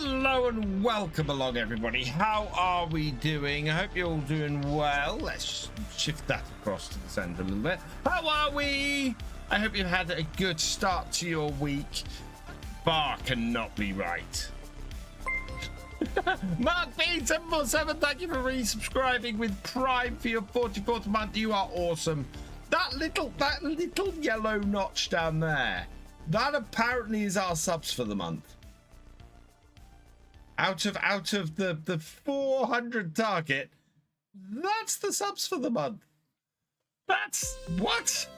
Hello and welcome along, everybody. How are we doing? I hope you're all doing well. Let's shift that across to the center a little bit. How are we? I hope you've had a good start to your week. Bar cannot be right. Mark B747, thank you for resubscribing with Prime for your 44th month. You are awesome. That little yellow notch down there, that apparently is our subs for the month. Out of the 400 target, that's the subs for the month. That's what?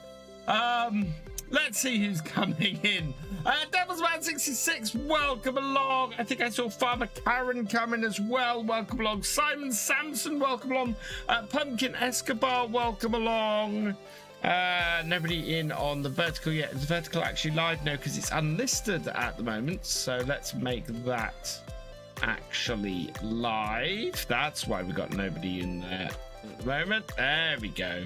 Let's see who's coming in. Devilsman66, welcome along. I think I saw Farmer Karen coming as well. Welcome along. Simon Samson, welcome along. Pumpkin Escobar, welcome along. Nobody in on the vertical yet. Is the vertical actually live? No, because it's unlisted at the moment. So let's make that actually live. That's why we got nobody in there at the moment. There we go.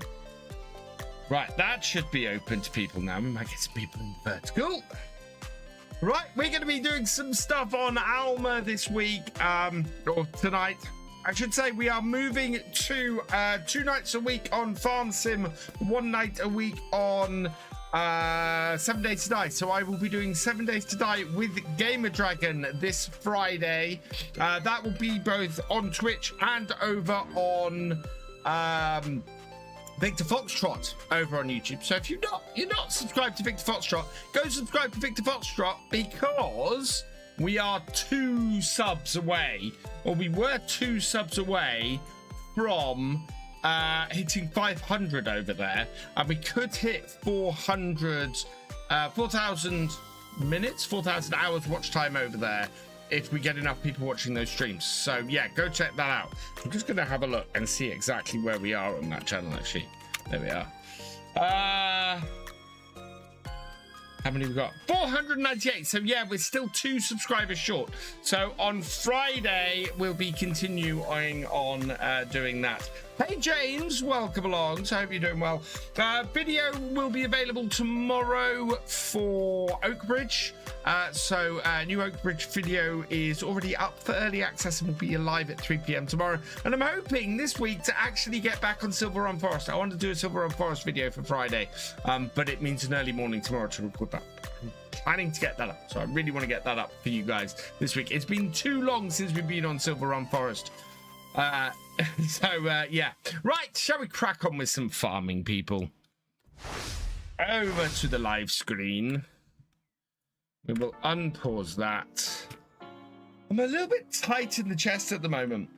Right, that should be open to people now. We might get some people in the vertical. Right, we're going to be doing some stuff on Alma this week, or tonight. I should say we are moving to 2 nights a week on Farm Sim, 1 night a week on 7 Days to Die. So I will be doing 7 Days to Die with Gamer Dragon this Friday. That will be both on Twitch and over on Victor Foxtrot over on YouTube. So if you're not subscribed to Victor Foxtrot, go subscribe to Victor Foxtrot, because we are 2 subs away, or we were 2 subs away from hitting 500 over there, and we could hit 4,000 minutes, 4,000 hours watch time over there if we get enough people watching those streams. So yeah, go check that out. I'm just gonna have a look and see exactly where we are on that channel. Actually, there we are. How many we got? 498. So yeah, we're still 2 subscribers short. So on Friday we'll be continuing on doing that. Hey James, welcome along. So I hope you're doing well. Video will be available tomorrow for Oakbridge. New Oakbridge video is already up for early access and will be live at 3 p.m. tomorrow. And I'm hoping this week to actually get back on Silver Run Forest. I want to do a Silver Run Forest video for Friday, but it means an early morning tomorrow to record that. I'm planning to get that up, so I really want to get that up for you guys this week. It's been too long since we've been on Silver Run Forest. Yeah. Right, shall we crack on with some farming, people? Over to the live screen. We will unpause that. I'm a little bit tight in the chest at the moment.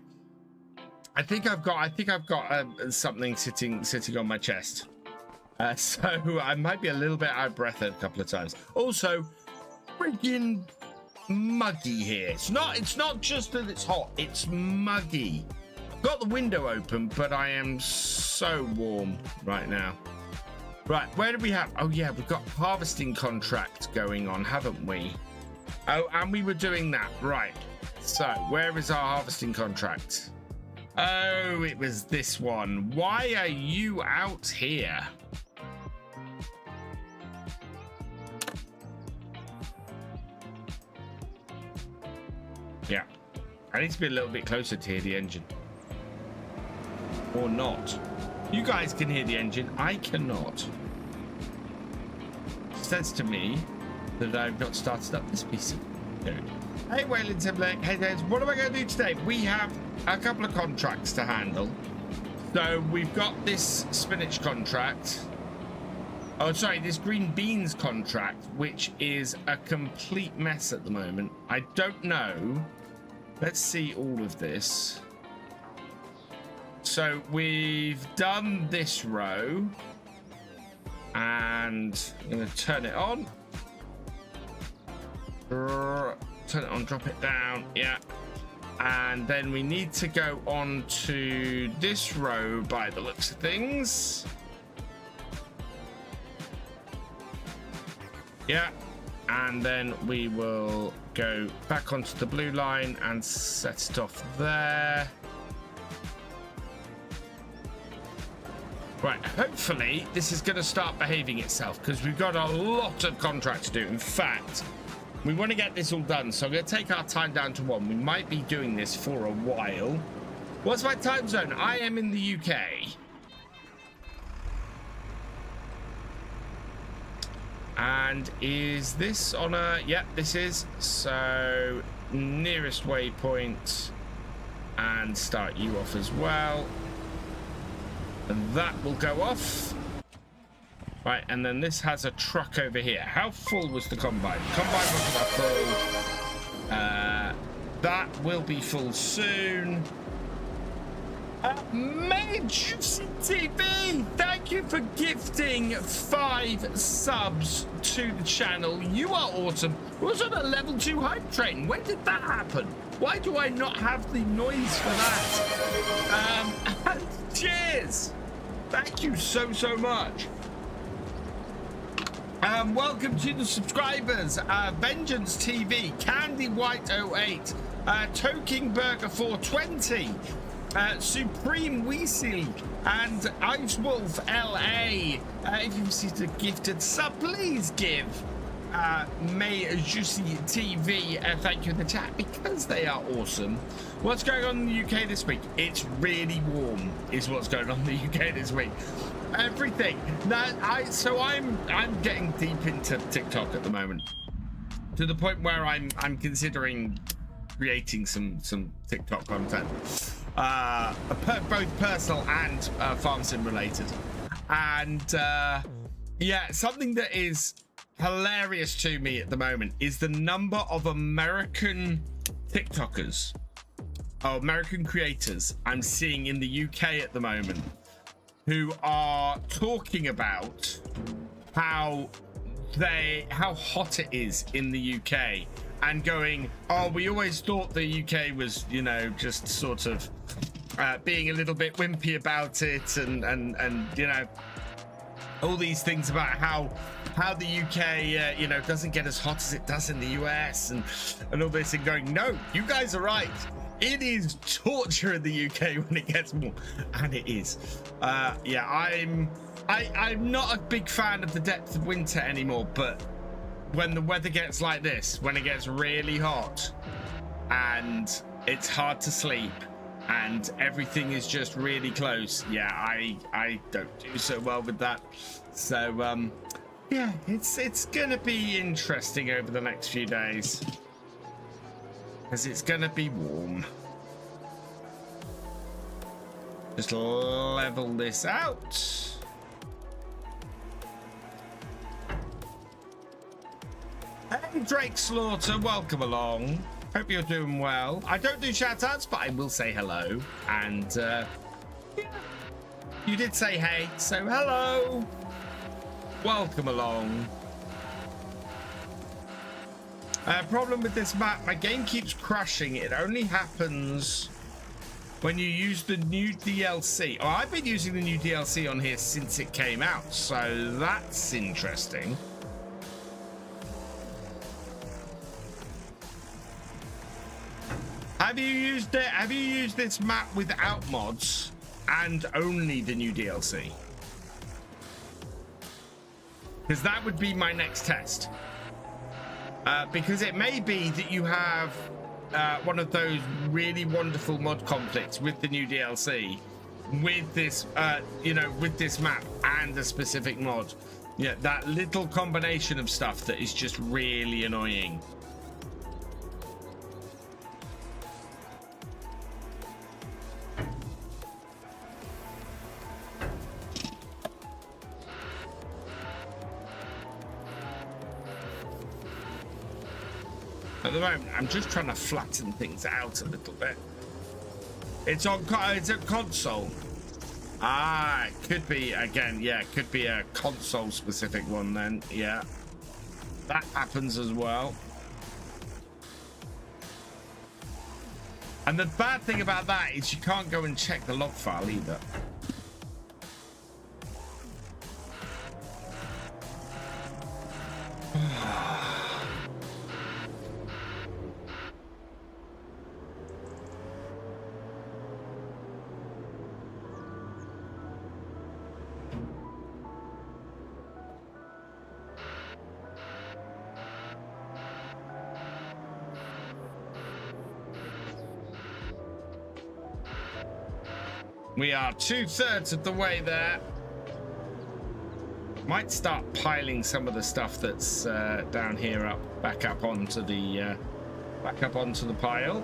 I think I've got something sitting on my chest. So I might be a little bit out of breath a couple of times. Also, freaking muggy here. It's not just that it's hot, it's muggy. I've got the window open, but I am so warm right now. Right, where do we have? Oh yeah, we've got harvesting contract going on, haven't we? Oh, and we were doing that, right. So where is our harvesting contract? Oh, it was this one. Why are you out here? Yeah, I need to be a little bit closer to hear the engine. Or not. You guys can hear the engine, I cannot. It says to me that I've not started up this piece of code. Hey, Wayland Timberlake. Hey, guys, what am I going to do today? We have a couple of contracts to handle. So we've got this spinach contract. Oh, sorry, this green beans contract, which is a complete mess at the moment. I don't know. Let's see all of this. So we've done this row. And I'm going to turn it on. Turn it on, drop it down. Yeah. And then we need to go on to this row by the looks of things. Yeah, and then we will go back onto the blue line and set it off there. Right, hopefully this is going to start behaving itself because we've got a lot of contract to do. In fact, we want to get this all done, so I'm going to take our time down to 1. We might be doing this for a while. What's my time zone? I am in the UK. And is this on a... Yep, this is. So, nearest waypoint. And start you off as well. And that will go off. Right, and then this has a truck over here. How full was the combine? Combine wasn't that full. That will be full soon. Juicy TV, thank you for gifting 5 subs to the channel. You are awesome. I was on a level 2 hype train. When did that happen? Why do I not have the noise for that? And cheers. Thank you so much. Welcome to the subscribers. Vengeance TV, Candy White 08, Toking Burger 420. Supreme Weasley and Ice Wolf LA. If you've received a gifted sub, please give May Juicy TV thank you in the chat because they are awesome. What's going on in the UK this week? It's really warm is what's going on in the UK this week. Everything. Now, I'm getting deep into TikTok at the moment to the point where I'm considering creating some TikTok content. Both personal and farm sim related, and yeah, something that is hilarious to me at the moment is the number of American TikTokers or American creators I'm seeing in the UK at the moment who are talking about how hot it is in the UK and going, oh, we always thought the UK was, you know, just sort of being a little bit wimpy about it, and you know, all these things about how the UK you know, doesn't get as hot as it does in the US and all this, and going, no, you guys are right. It is torture in the UK when it gets warm, and it is. Yeah, I'm not a big fan of the depth of winter anymore, but when the weather gets like this, when it gets really hot and it's hard to sleep and everything is just really close, yeah, I don't do so well with that. So yeah, it's gonna be interesting over the next few days, because it's gonna be warm. Just level this out. Hey, Drake Slaughter, welcome along. Hope you're doing well. I don't do shout-outs, but I will say hello. And yeah, you did say hey, so hello. Welcome along. Problem with this map, my game keeps crashing. It only happens when you use the new DLC. Oh, I've been using the new DLC on here since it came out, so that's interesting. Have you used it? Have you used this map without mods and only the new DLC? Because that would be my next test. Because it may be that you have one of those really wonderful mod conflicts with the new DLC, with this, you know, with this map and a specific mod. Yeah, that little combination of stuff that is just really annoying. At the moment, I'm just trying to flatten things out a little bit. It's on. It's a console. Ah, it could be again. Yeah, it could be a console-specific one then. Yeah, that happens as well. And the bad thing about that is you can't go and check the log file either. We are 2/3 of the way there. Might start piling some of the stuff that's down here back up onto the pile.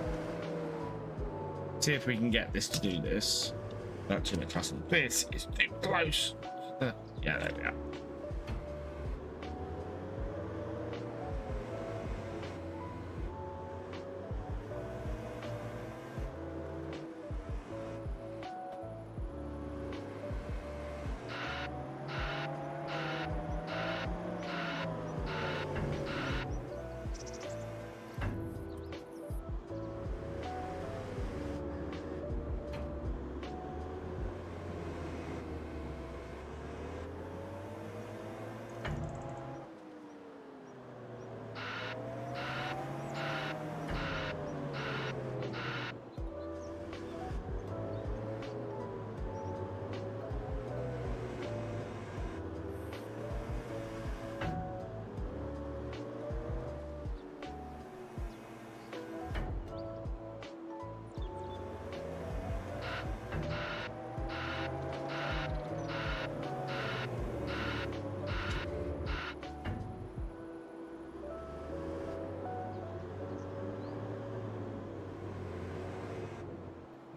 See if we can get this to do this. That's in the cluster. This is too close. Yeah, there we are.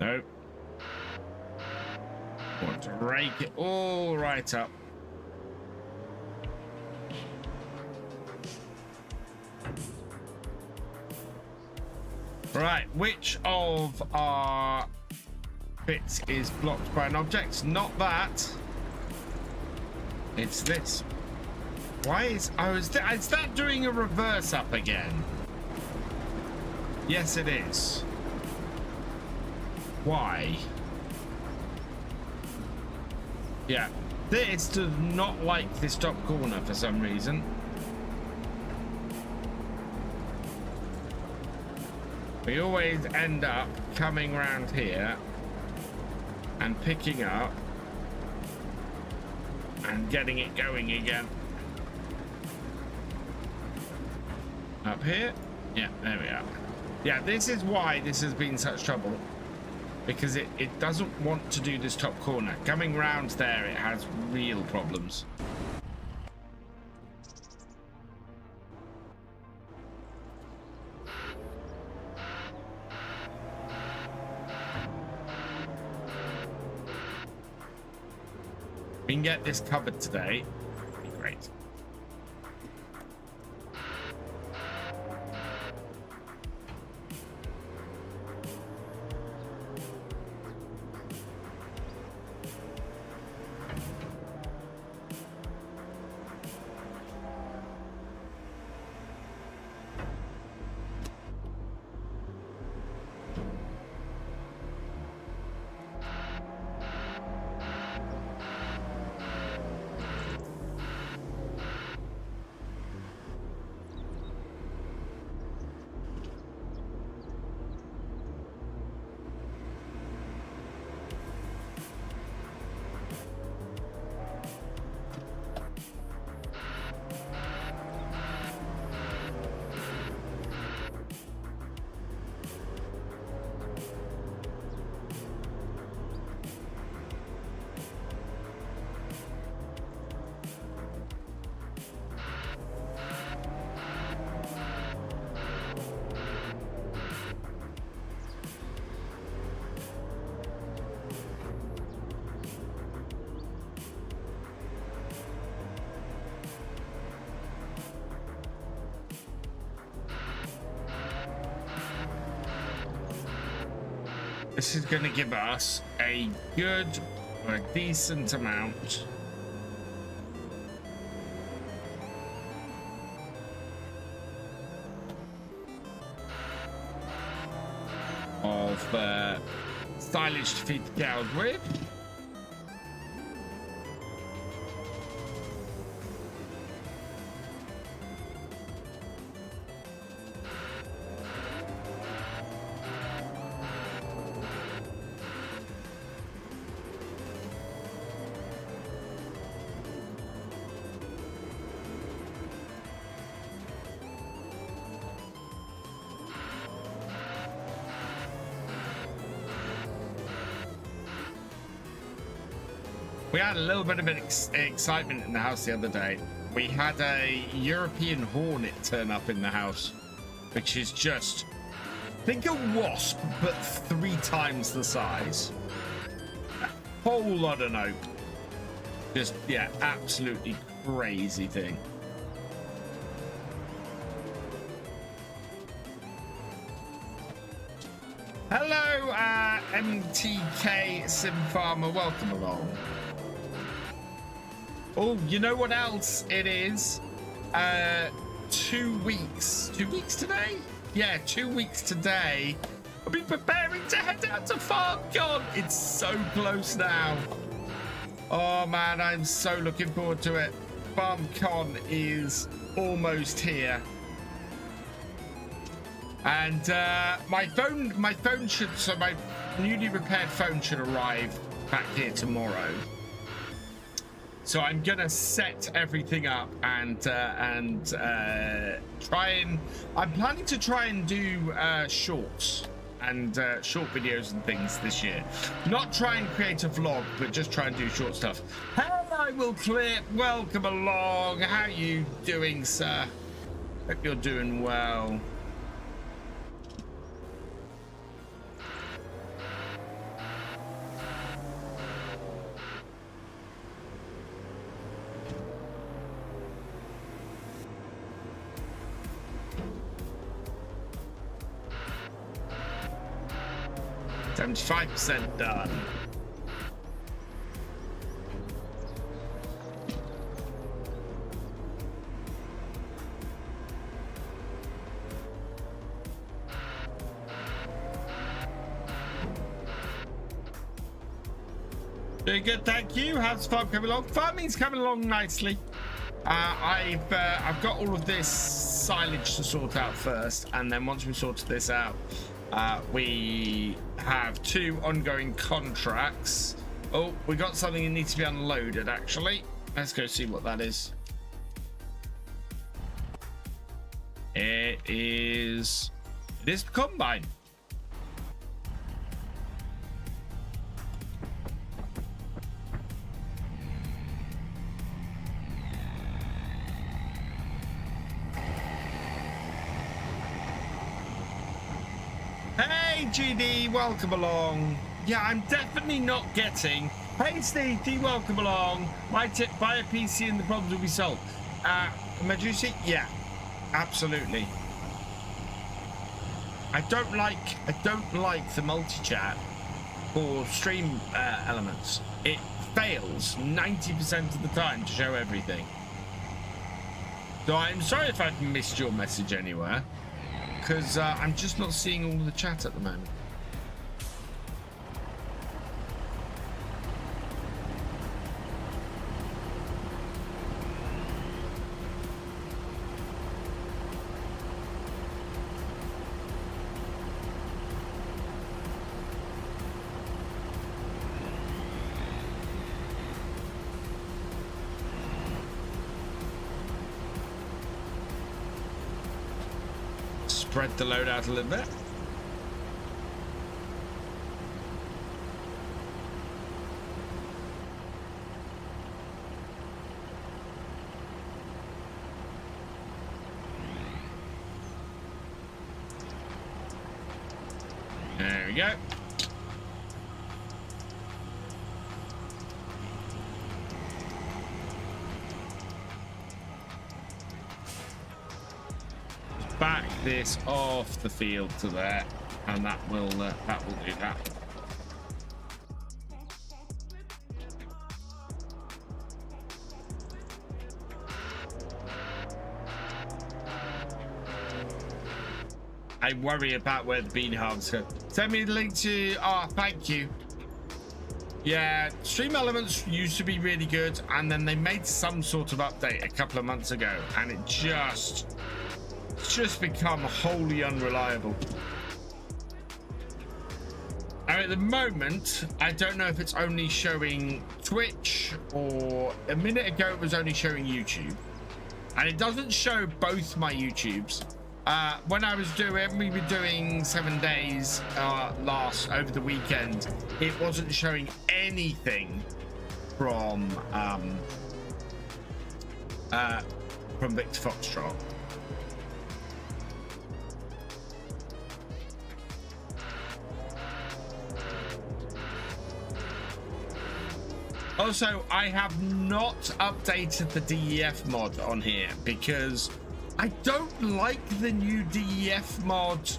Nope. Want to rake it all right up. Right, which of our bits is blocked by an object? Not that. It's this. Why is... Oh, is that doing a reverse up again? Yes, it is. Why? Yeah, this does not like this top corner for some reason. We always end up coming around here and picking up and getting it going again. Up here? Yeah, there we are. Yeah, this is why this has been such trouble. Because it doesn't want to do this top corner. Coming round there, it has real problems. We can get this covered today. That'd be great. This is going to give us a good or a decent amount of silage to feed the cows with. We had a little bit of an excitement in the house the other day. We had a European hornet turn up in the house, which is just, think a wasp, but 3 times the size. A whole lot of note. Just, yeah, absolutely crazy thing. Hello, MTK Sim Farmer, welcome along. Oh, you know what else it is? 2 weeks. 2 weeks today? Yeah, 2 weeks today. I'll be preparing to head out to FarmCon. It's so close now. Oh man, I'm so looking forward to it. FarmCon is almost here. And my newly repaired phone should arrive back here tomorrow. So I'm gonna set everything up and I'm planning to try and do shorts and short videos and things this year. Not try and create a vlog, but just try and do short stuff. Hello, Will Clip, welcome along. How you doing, sir? Hope you're doing well. %5 done. Very good, thank you. How's the farm coming along? Farming's coming along nicely. I've got all of this silage to sort out first, and then once we sorted this out, We have 2 ongoing contracts. Oh, we got something that needs to be unloaded, actually. Let's go see what that is. It is Combine. Hey GD, welcome along. Yeah, I'm definitely not getting. Hey Steve, welcome along. My tip: buy a PC and the problems will be solved. Majusi, yeah, absolutely. I don't like the multi-chat for stream elements. It fails 90% of the time to show everything. So I'm sorry if I've missed your message anywhere, because I'm just not seeing all of the chat at the moment. Spread the load out a little bit. There we go. Back this off the field to there, and that will do that. I worry about where the bean hubs go. Send me the link to. Oh, thank you. Yeah, Stream Elements used to be really good, and then they made some sort of update a couple of months ago, and it just become wholly unreliable. And at the moment, I don't know if it's only showing Twitch, or a minute ago it was only showing YouTube, and it doesn't show both my YouTubes. When we were doing 7 days over the weekend, it wasn't showing anything from Victor Foxtrot. Also, I have not updated the DEF mod on here because I don't like the new DEF mod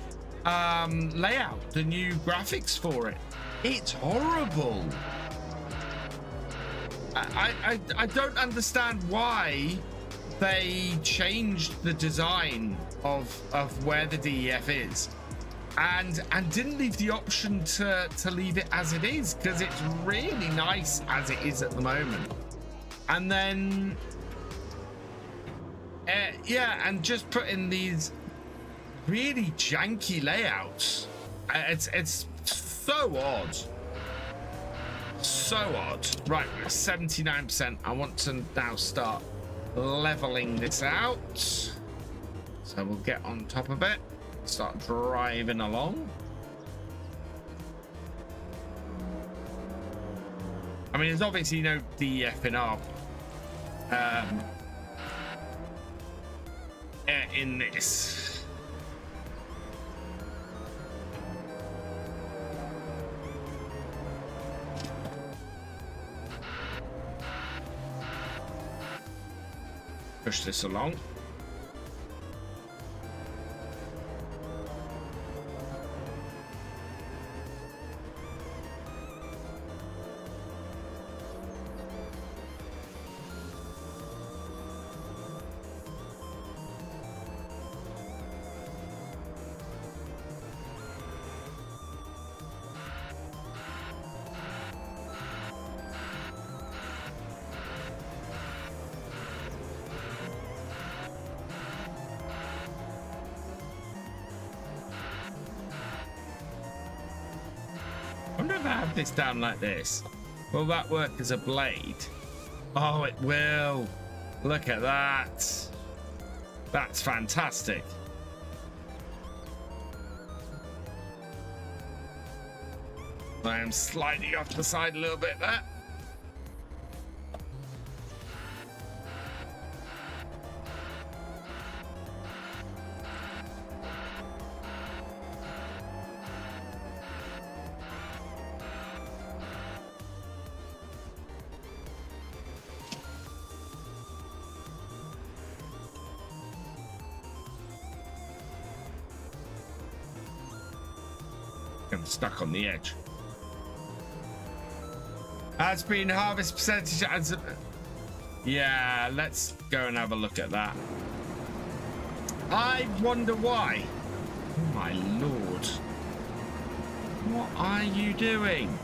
layout, the new graphics for it. It's horrible. I don't understand why they changed the design of where the DEF is. And didn't leave the option to leave it as it is, because it's really nice as it is at the moment. And then yeah, and just put in these really janky layouts. It's so odd, Right, we're at 79%. I want to now start leveling this out, so we'll get on top of it. Start driving along. I mean, there's obviously no DEF in our in this. Push this along. wonder if I have this down like this. Will that work as a blade? Oh, it will. Look at that. That's fantastic. I am sliding off the side a little bit there. I'm stuck on the edge. Has been harvest percentage as yeah, let's go and have a look at that. I wonder why. Oh my lord. What are you doing?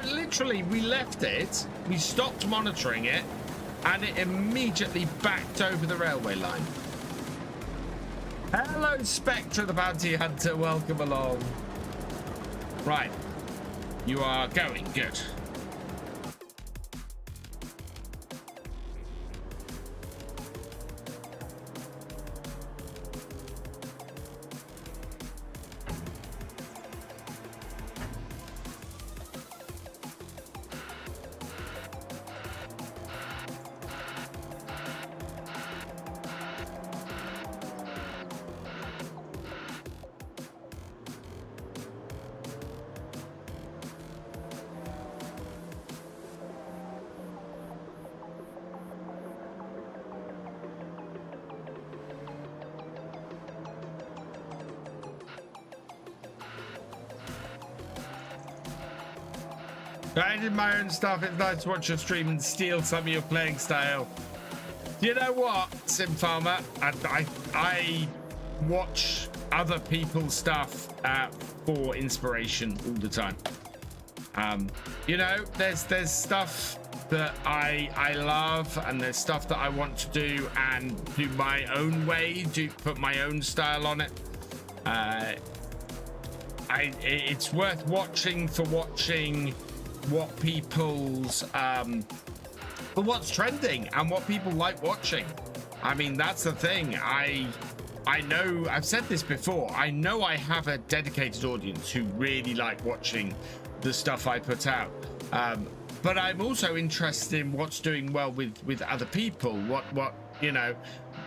Literally we left it, we stopped monitoring it, and it immediately backed over the railway line. Hello, Spectre the Bounty Hunter, welcome along. Right, you are going good. I did my own stuff. It's nice to watch your stream and steal some of your playing style. You know what, Sim Farmer? I watch other people's stuff for inspiration all the time. You know, there's stuff that I love, and there's stuff that I want to do and do my own way, put my own style on it. It's worth watching for watching what people's for what's trending and what people like watching. I mean, that's the thing. I know I've said this before. I know I have a dedicated audience who really like watching the stuff I put out, but I'm also interested in what's doing well with other people, what you know,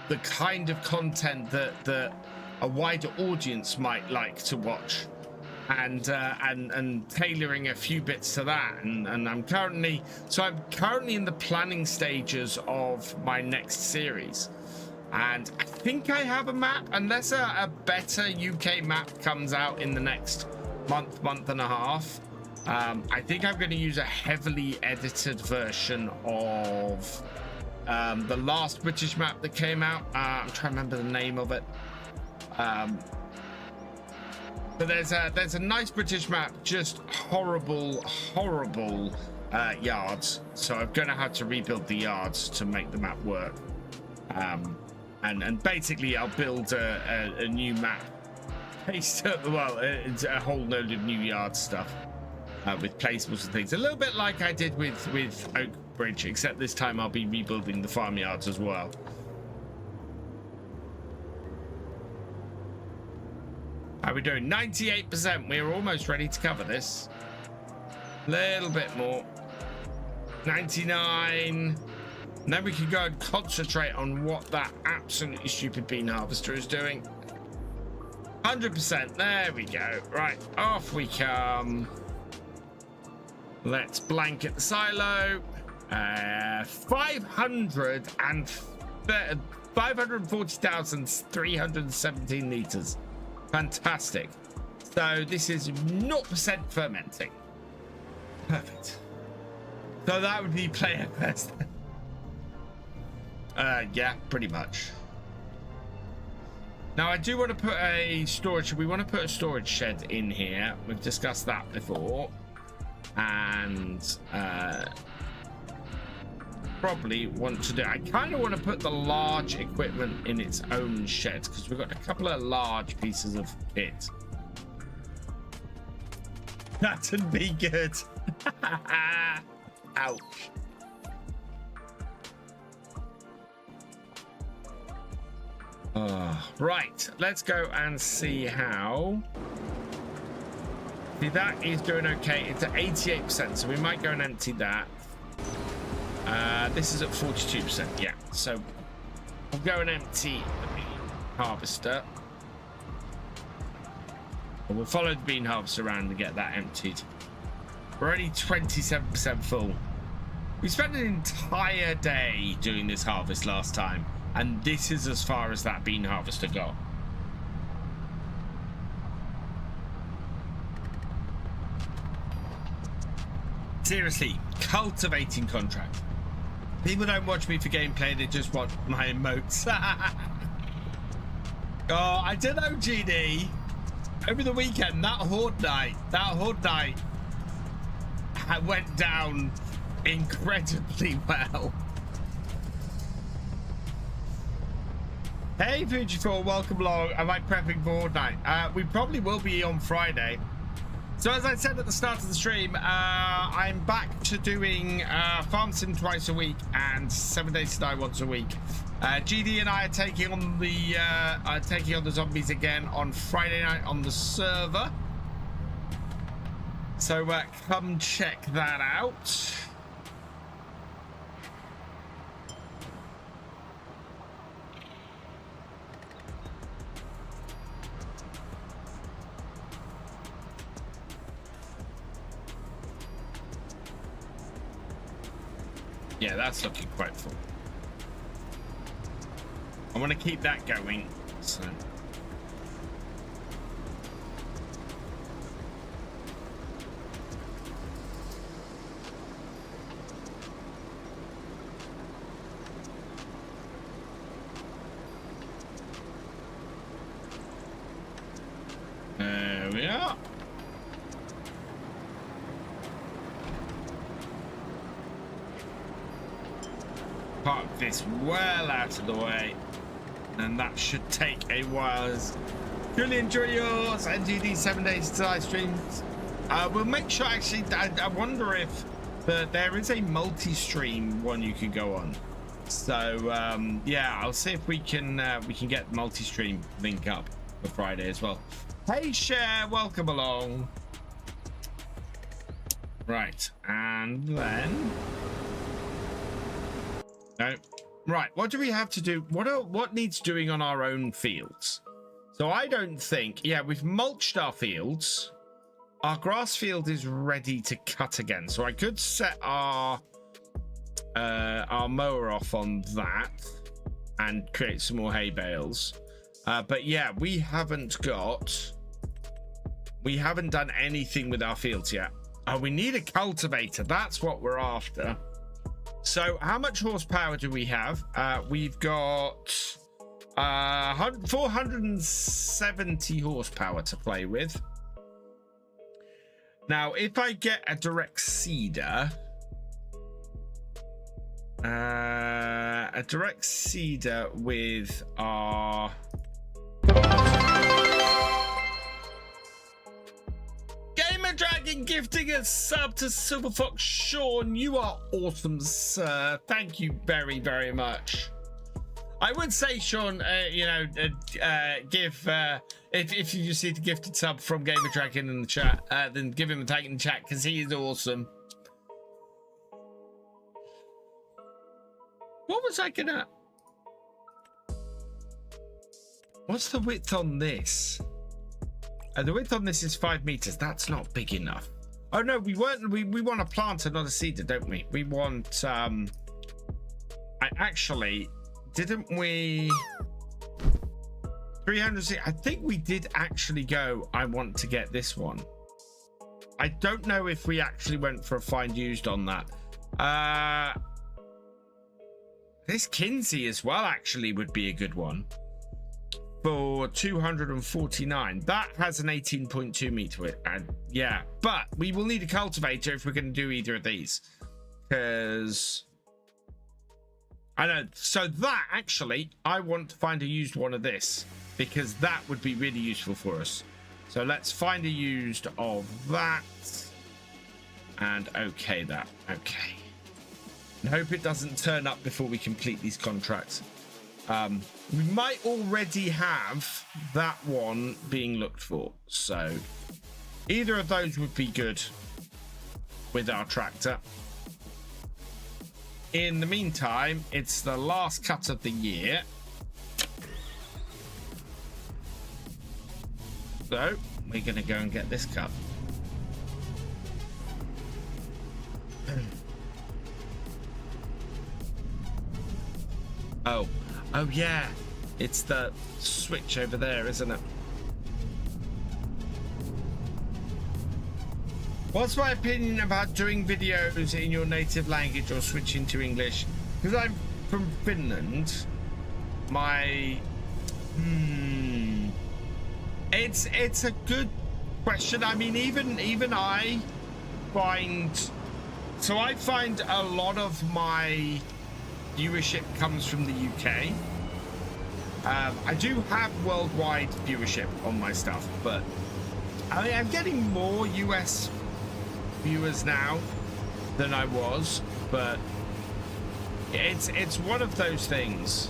the kind of content that a wider audience might like to watch. And tailoring a few bits to that, and I'm currently in the planning stages of my next series, and I think I have a map, unless a better UK map comes out in the next month and a half. I think I'm going to use a heavily edited version of the last British map that came out. I'm trying to remember the name of it. But there's a nice British map, just horrible yards. So I'm gonna have to rebuild the yards to make the map work. And basically I'll build a new map based it's a whole load of new yard stuff with placeables and things. A little bit like I did with Oak Bridge, except this time I'll be rebuilding the farmyards as well. How are we doing? 98%. We're almost ready to cover this. Little bit more. 99. And then we can go and concentrate on what that absolutely stupid bean harvester is doing. 100%. There we go. Right, off we come. Let's blanket the silo. 540,317 liters. Fantastic. So this is 0% fermenting. Perfect. So that would be player first. Yeah, pretty much. Now I do want to put a storage. We want to put a storage shed in here. We've discussed that before, and probably want to do. I kind of want to put the large equipment in its own shed because we've got a couple of large pieces of kit. That'd be good. Ouch. Right, let's go and see how. See, that is doing okay. It's at 88%, so we might go and empty that. This is at 42%. Yeah, so we'll go and empty the bean harvester. We'll follow the bean harvester around and get that emptied. We're only 27% full. We spent an entire day doing this harvest last time, and this is as far as that bean harvester got. Seriously, cultivating contract. People don't watch me for gameplay, they just want my emotes. Oh, I don't know, GD. Over the weekend, that horde night went down incredibly well. Hey, Fuji4, welcome along. Am I prepping for horde night? We probably will be on Friday. So as I said at the start of the stream, I'm back to doing Farm Sim twice a week and 7 Days to Die once a week. GD and I are taking on the zombies again on Friday night on the server. So come check that out. Yeah, that's looking quite full. I want to keep that going. So. There we are. Park this well out of the way, and that should take a while. Really enjoy yours and GD 7 Days to Die streams. We'll make sure. Actually, I wonder if there is a multi-stream one you can go on. So yeah, I'll see if we can get multi-stream link up for Friday as well. Hey, Cher, welcome along. Right, and then. No. Right, what do we have to do? What needs doing on our own fields? So I don't think, yeah, we've mulched our fields. Our grass field is ready to cut again. So I could set our mower off on that and create some more hay bales. But yeah, we haven't done anything with our fields yet. Oh, we need a cultivator. That's what we're after. So how much horsepower do we have? We've got 470 horsepower to play with. Now, if I get a direct seeder, with our Gamer Dragon gifting a sub to Silverfox Sean. You are awesome, sir. Thank you very, very much. I would say, Sean, give if you see the gifted sub from Gamer Dragon in the chat, then give him a tag in the chat because he is awesome. What was I gonna? What's the width on this? The width on this is 5 meters. That's not big enough. Oh no, we weren't. We want to plant another seeder, don't we? We want. I actually didn't we. 300. I think we did actually go. I want to get this one. I don't know if we actually went for a find used on that. This Kinsey as well actually would be a good one. for 249. That has an 18.2 meter width, and yeah, but we will need a cultivator if we're going to do either of these, because I know. So that actually, I want to find a used one of this, because that would be really useful for us. So let's find a used of that and okay that. Okay, and hope it doesn't turn up before we complete these contracts. We might already have that one being looked for, so either of those would be good with our tractor. In the meantime, it's the last cut of the year, so we're gonna go and get this cut. Oh yeah, it's the switch over there, isn't it? What's my opinion about doing videos in your native language or switching to English? Because I'm from Finland, it's a good question. I mean, even I find, so I find a lot of my viewership comes from the UK. I do have worldwide viewership on my stuff, but I mean, I'm getting more US viewers now than I was, but it's one of those things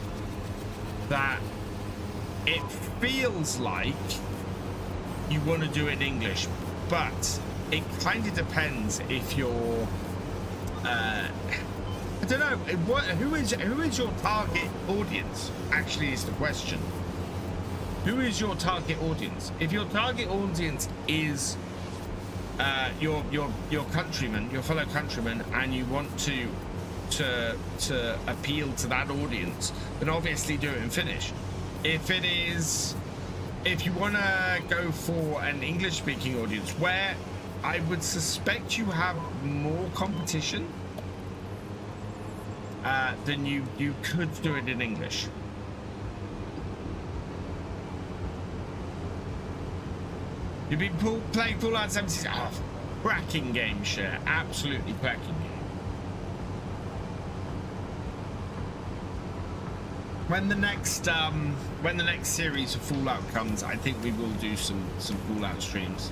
that it feels like you want to do it in English, but it kind of depends if you're I don't know. Who is your target audience? Actually, is the question. Who is your target audience? If your target audience is your countrymen, your fellow countrymen, and you want to appeal to that audience, then obviously do it in Finnish. If you want to go for an English-speaking audience, where I would suspect you have more competition, then you could do it in English. You've been playing Fallout 76. Oh, cracking game, share. Absolutely cracking game. When the next series of Fallout comes, I think we will do some Fallout streams.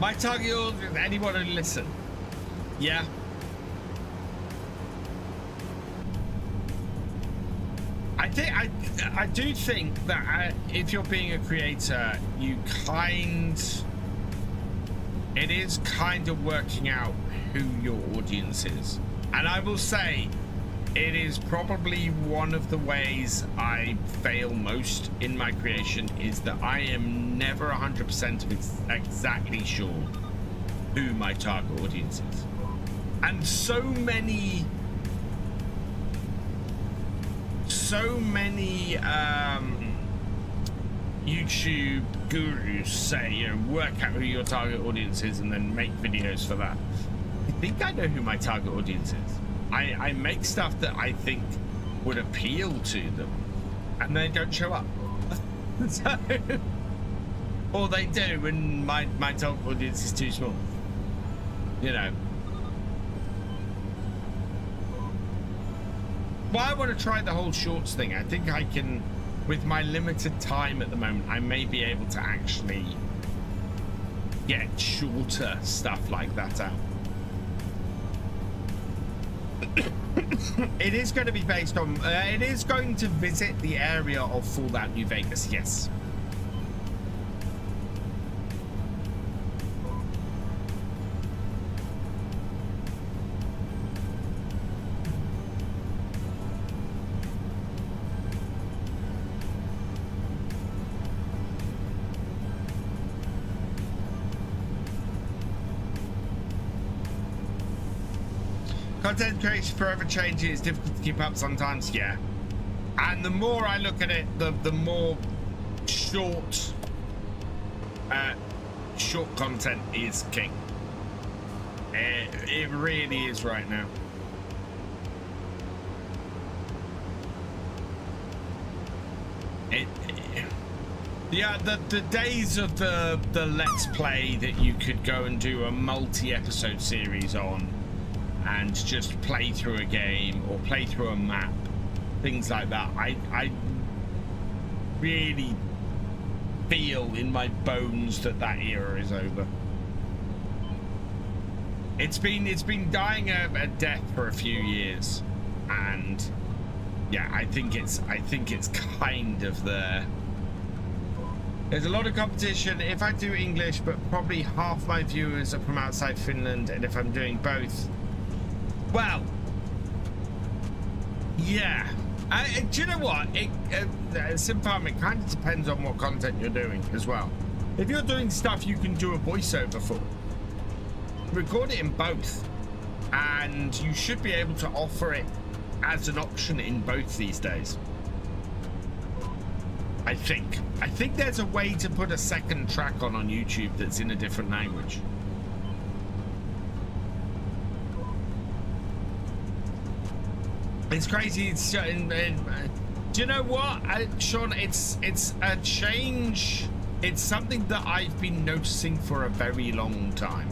My target audience, anyone who listen. Yeah. I do think that if you're being a creator, it is kind of working out who your audience is. And I will say, it is probably one of the ways I fail most in my creation, is that I am never 100% exactly sure who my target audience is. And so many YouTube gurus say, you know, work out who your target audience is and then make videos for that. I think I know who my target audience is. I make stuff that I think would appeal to them, and they don't show up. So, or they do, and my target audience is too small. You know. Well, I want to try the whole shorts thing. I think I can, with my limited time at the moment, I may be able to actually get shorter stuff like that out. It is going to be based on, it is going to visit the area of Fallout New Vegas, yes. Content creation forever changes. It's difficult to keep up sometimes, yeah. And the more I look at it, the more short short content is king. It really is right now. Yeah, the days of the Let's Play that you could go and do a multi-episode series on and just play through a game or play through a map, things like that, I really feel in my bones that era is over. It's been dying a death for a few years, and yeah, I think it's kind of there. There's a lot of competition. If I do English, but probably half my viewers are from outside Finland, and if I'm doing both, well, yeah. Do you know what? SimFarm, it kind of depends on what content you're doing as well. If you're doing stuff you can do a voiceover for, record it in both, and you should be able to offer it as an option in both these days. I think there's a way to put a second track on YouTube that's in a different language. It's crazy. It's do you know what, Sean? It's a change. It's something that I've been noticing for a very long time.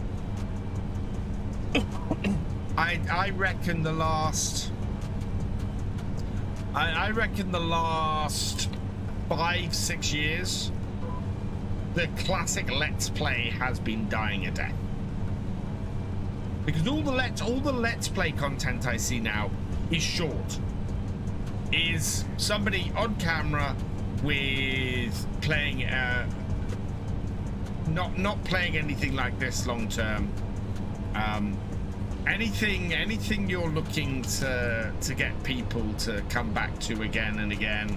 I reckon the last. I reckon the last 5-6 years, the classic Let's Play has been dying a death, because all the Let's Play content I see now is short. Is somebody on camera with playing not playing anything like this long term. Anything you're looking to get people to come back to again and again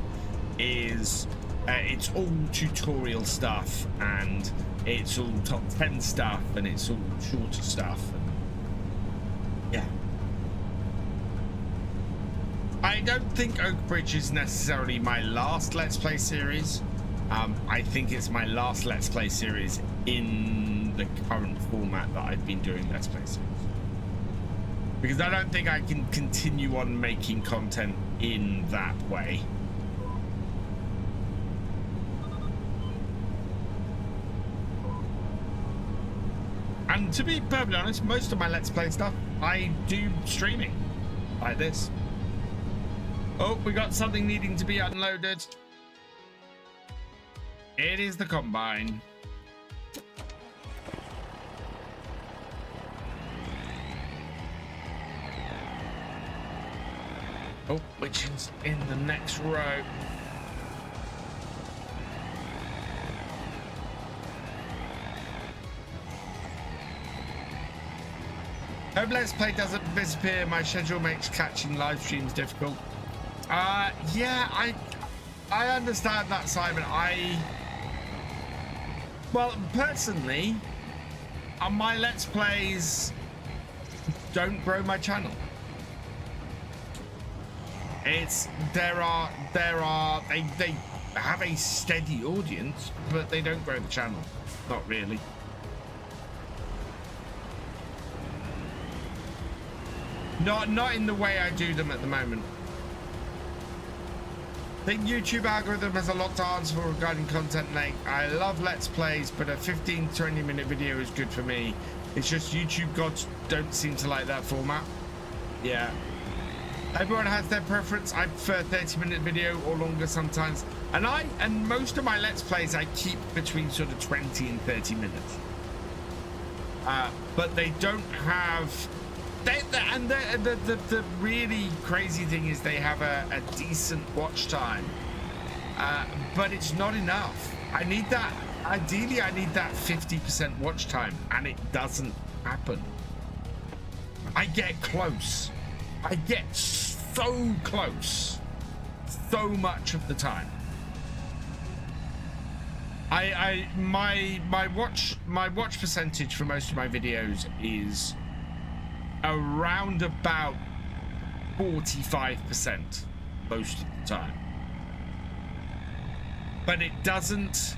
is it's all tutorial stuff, and it's all top 10 stuff, and it's all shorter stuff, and yeah. I don't think Oakbridge is necessarily my last Let's Play series. I think it's my last Let's Play series in the current format that I've been doing Let's Play series, because I don't think I can continue on making content in that way. And to be perfectly honest, most of my Let's Play stuff I do streaming like this. Oh, we got something needing to be unloaded. It is the combine. Oh, which is in the next row. Hope Let's Play doesn't disappear. My schedule makes catching live streams difficult. Yeah, I understand that, Simon. Well, personally, my Let's Plays don't grow my channel. They have a steady audience, but they don't grow the channel. Not really. Not in the way I do them at the moment. I think YouTube algorithm has a lot to answer for regarding content length. I love Let's Plays, but a 15-20 minute video is good for me. It's just YouTube gods don't seem to like that format. Yeah. Everyone has their preference. I prefer 30-minute video or longer sometimes. And most of my Let's Plays I keep between sort of 20 and 30 minutes. But they don't have... The really crazy thing is they have a decent watch time, but it's not enough. I need that. Ideally, I need that 50% watch time, and it doesn't happen. I get close. I get so close so much of the time. My watch percentage for most of my videos is around about 45% most of the time, but it doesn't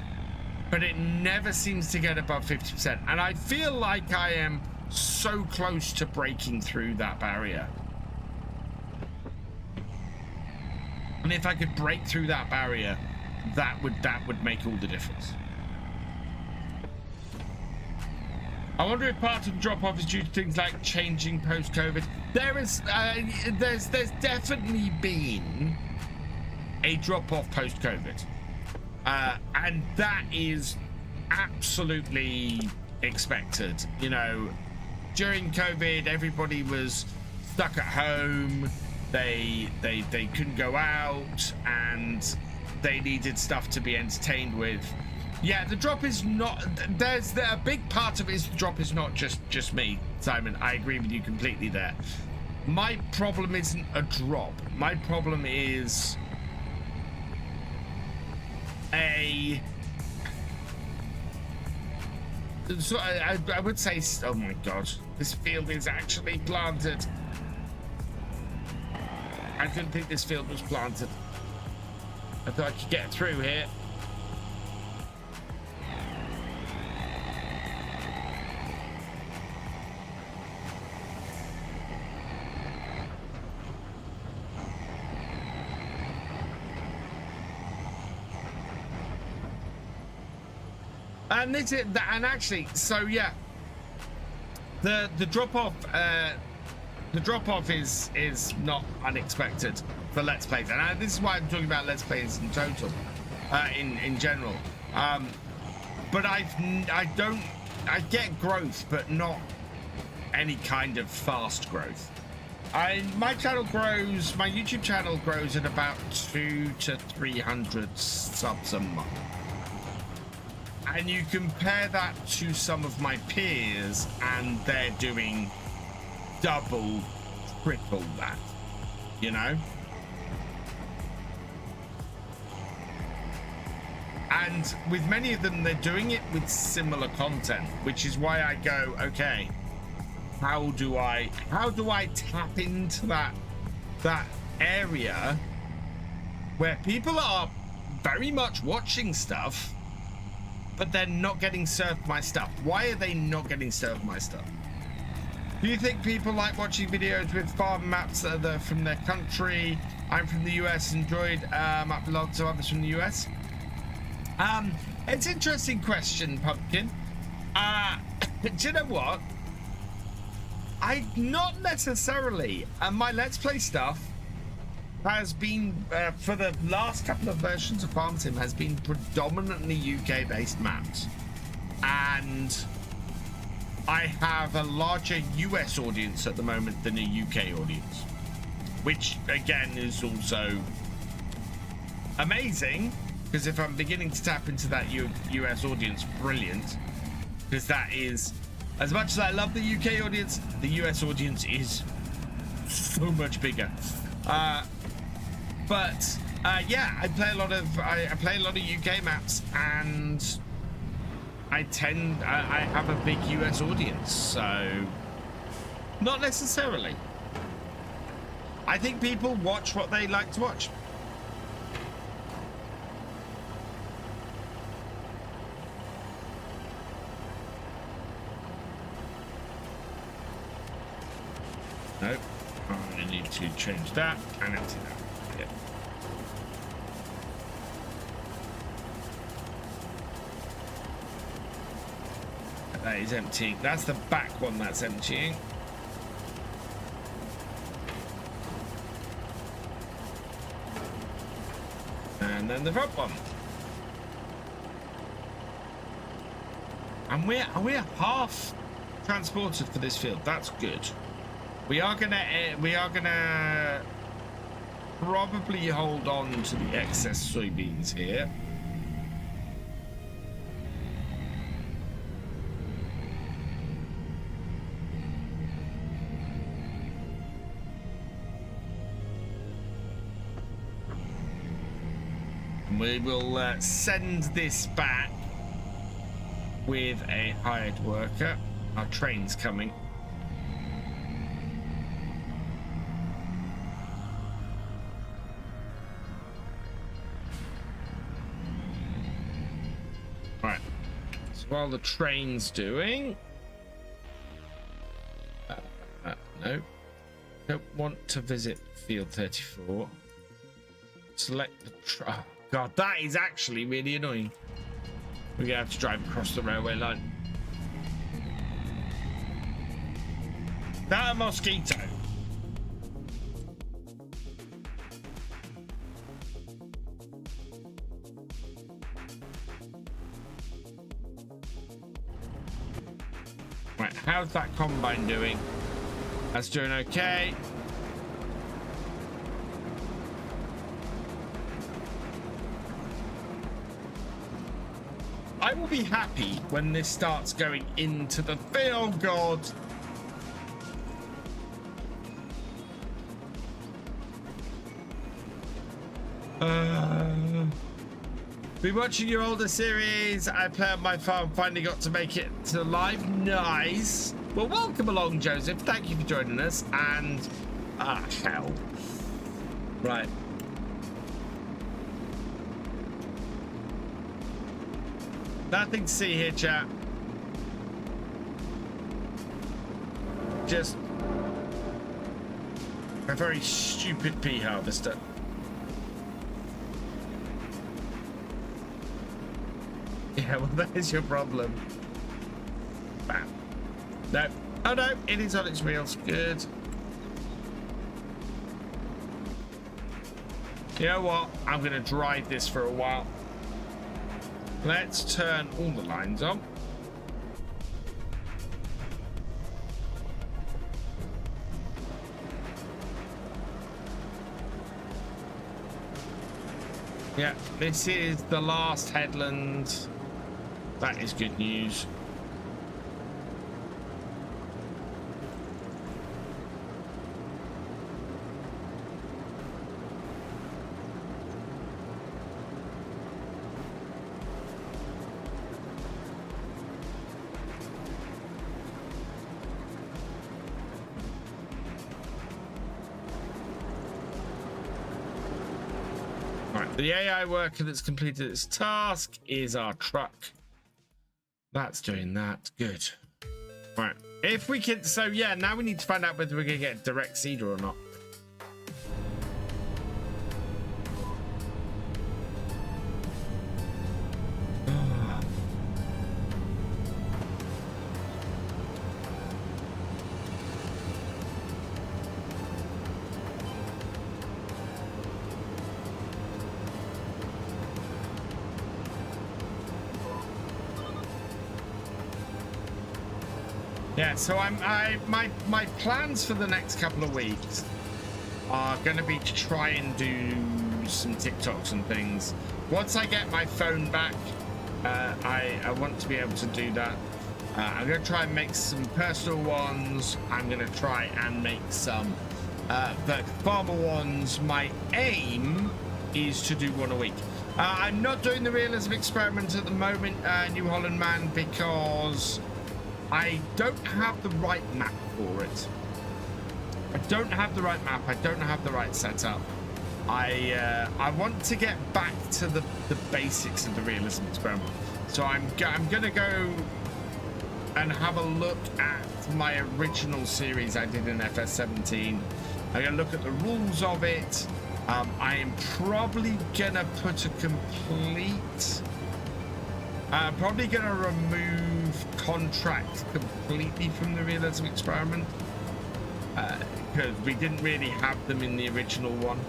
but it never seems to get above 50%. And I feel like I am so close to breaking through that barrier. And if I could break through that barrier, that would make all the difference. I wonder if part of the drop-off is due to things like changing post-COVID. There's definitely been a drop-off post-COVID, and that is absolutely expected. You know, during COVID, everybody was stuck at home. They couldn't go out, and they needed stuff to be entertained with. Yeah, the drop is not. There's a big part of it is the drop is not just me, Simon. I agree with you completely there. My problem isn't a drop. My problem is a. So I would say. Oh my God, this field is actually planted. I didn't think this field was planted. I thought I could get through here. And this is that, and actually, so yeah, the drop off is not unexpected for Let's Plays, and this is why I'm talking about Let's Plays in total, in general. But I get growth, but not any kind of fast growth. My channel grows, my YouTube channel grows at about 200 to 300 subs a month. And you compare that to some of my peers, and they're doing double, triple that, you know? And with many of them, they're doing it with similar content, which is why I go, okay, how do I tap into that area where people are very much watching stuff, but they're not getting served my stuff? Why are they not getting served my stuff? Do you think people like watching videos with farm maps that are from their country? I'm from the US, enjoyed map logs of others from the US. It's an interesting question, Pumpkin. Do you know what? I not necessarily. My Let's Play stuff has been, for the last couple of versions of Farm Sim, has been predominantly UK-based maps. And I have a larger US audience at the moment than a UK audience, which again is also amazing, because if I'm beginning to tap into that US audience, brilliant, because that is, as much as I love the UK audience, the US audience is so much bigger. But yeah, I play a lot of UK maps, and I have a big US audience, so not necessarily. I think people watch what they like to watch. Nope. I need to change that and empty that. Yeah. That is emptying. That's the back one that's emptying. And then the front one. And we're half transported for this field. That's good. We are gonna probably hold on to the excess soybeans here. We will send this back with a hired worker. Our train's coming. Right. So while the train's doing... no. Don't want to visit field 34. Select the... Oh, God, that is actually really annoying. We're going to have to drive across the railway line. That a mosquito? Right, how's that combine doing? That's doing okay. I will be happy when this starts going into the field, God. Been watching your older series. I play on my farm. Finally got to make it to live. Nice. Well, welcome along, Joseph. Thank you for joining us. And hell. Right. Nothing to see here, chat. Just a very stupid pea harvester. Yeah, well, that is your problem. Bam. No. Oh, no. It is on its wheels. Good. You know what? I'm going to drive this for a while. Let's turn all the lines on. Yeah, this is the last headland. That is good news. Right, the AI worker that's completed its task is our truck. That's doing that. Good. Right. If we can... So, yeah, now we need to find out whether we're going to get direct seeder or not. Yeah, so my plans for the next couple of weeks are going to be to try and do some TikToks and things. Once I get my phone back, I want to be able to do that. I'm going to try and make some personal ones. I'm going to try and make some the farmer ones. My aim is to do one a week. I'm not doing the realism experiment at the moment, New Holland man, because I don't have the right map for it. I don't have the right map. I don't have the right setup. I want to get back to the basics of the realism experiment. So I'm gonna go and have a look at my original series I did in FS17. I'm gonna look at the rules of it. I am probably gonna put a complete. Probably going to remove contracts completely from the realism experiment because we didn't really have them in the original one.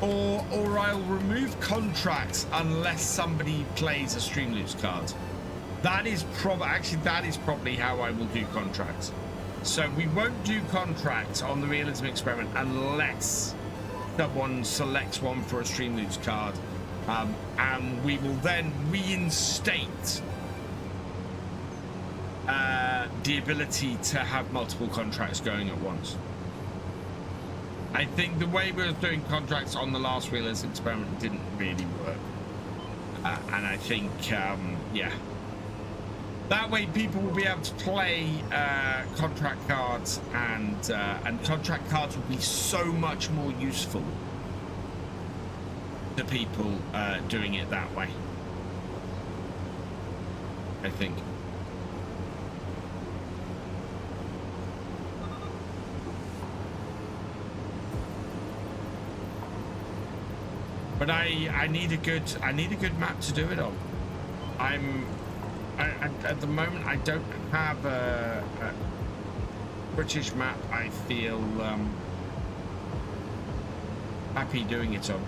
Or I'll remove contracts unless somebody plays a stream lose card. That is probably how I will do contracts. So we won't do contracts on the realism experiment unless someone selects one for a stream lose card, and we will then reinstate the ability to have multiple contracts going at once. I think the way we were doing contracts on the last realism experiment didn't really work, and I think yeah, that way people will be able to play contract cards, and contract cards will be so much more useful. the people doing it that way, I think. But I need a good map to do it on. At the moment I don't have a British map I feel happy doing it on.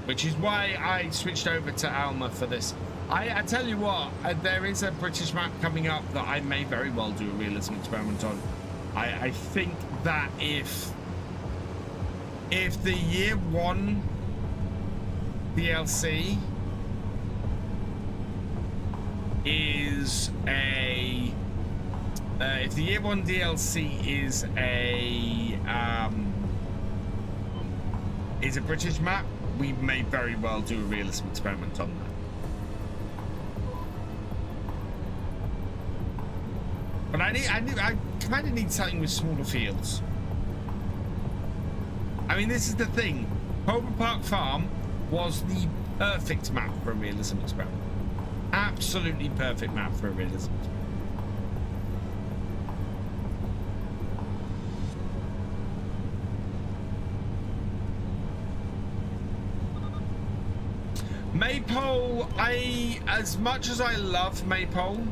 Which is why I switched over to Alma for this. I tell you what, there is a British map coming up that I may very well do a realism experiment on. I think that if the year 1 DLC is a if the year 1 DLC is a British map, we may very well do a realism experiment on that. But I kind of need something with smaller fields. I mean, this is the thing. Holbrook Park Farm was the perfect map for a realism experiment. Absolutely perfect map for a realism experiment. Maypole, as much as I love Maypole,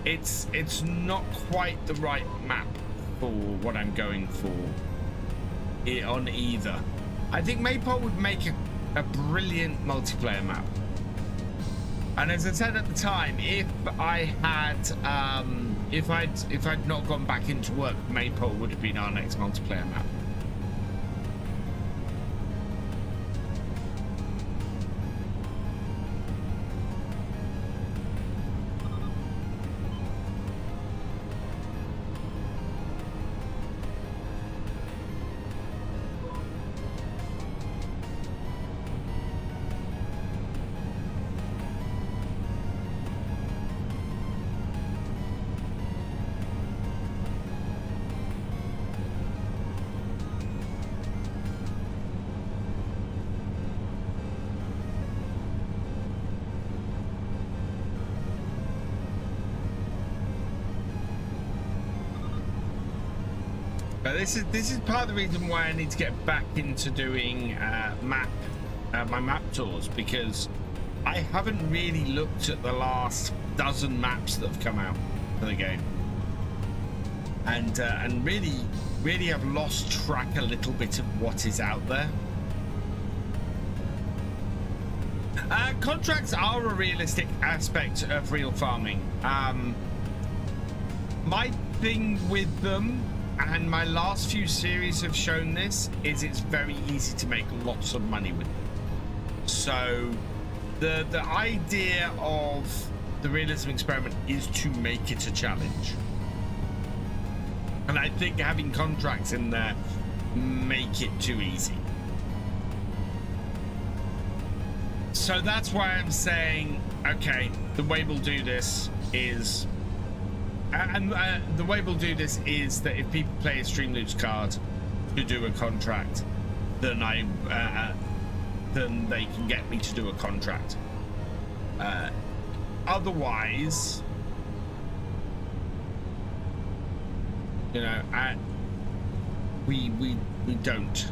it's not quite the right map for what I'm going for on either. I think Maypole would make a brilliant multiplayer map. And as I said at the time, if I'd not gone back into work, Maypole would have been our next multiplayer map. This is part of the reason why I need to get back into doing my map tours, because I haven't really looked at the last dozen maps that have come out for the game, and really have lost track a little bit of what is out there. Contracts are a realistic aspect of real farming. My thing with them, and my last few series have shown this, is it's very easy to make lots of money with them. So the idea of the realism experiment is to make it a challenge. And I think having contracts in there make it too easy. So that's why I'm saying, okay, the way we'll do this is... the way we'll do this is that if people play a Stream Loots card to do a contract, then then they can get me to do a contract. Otherwise, you know, we don't.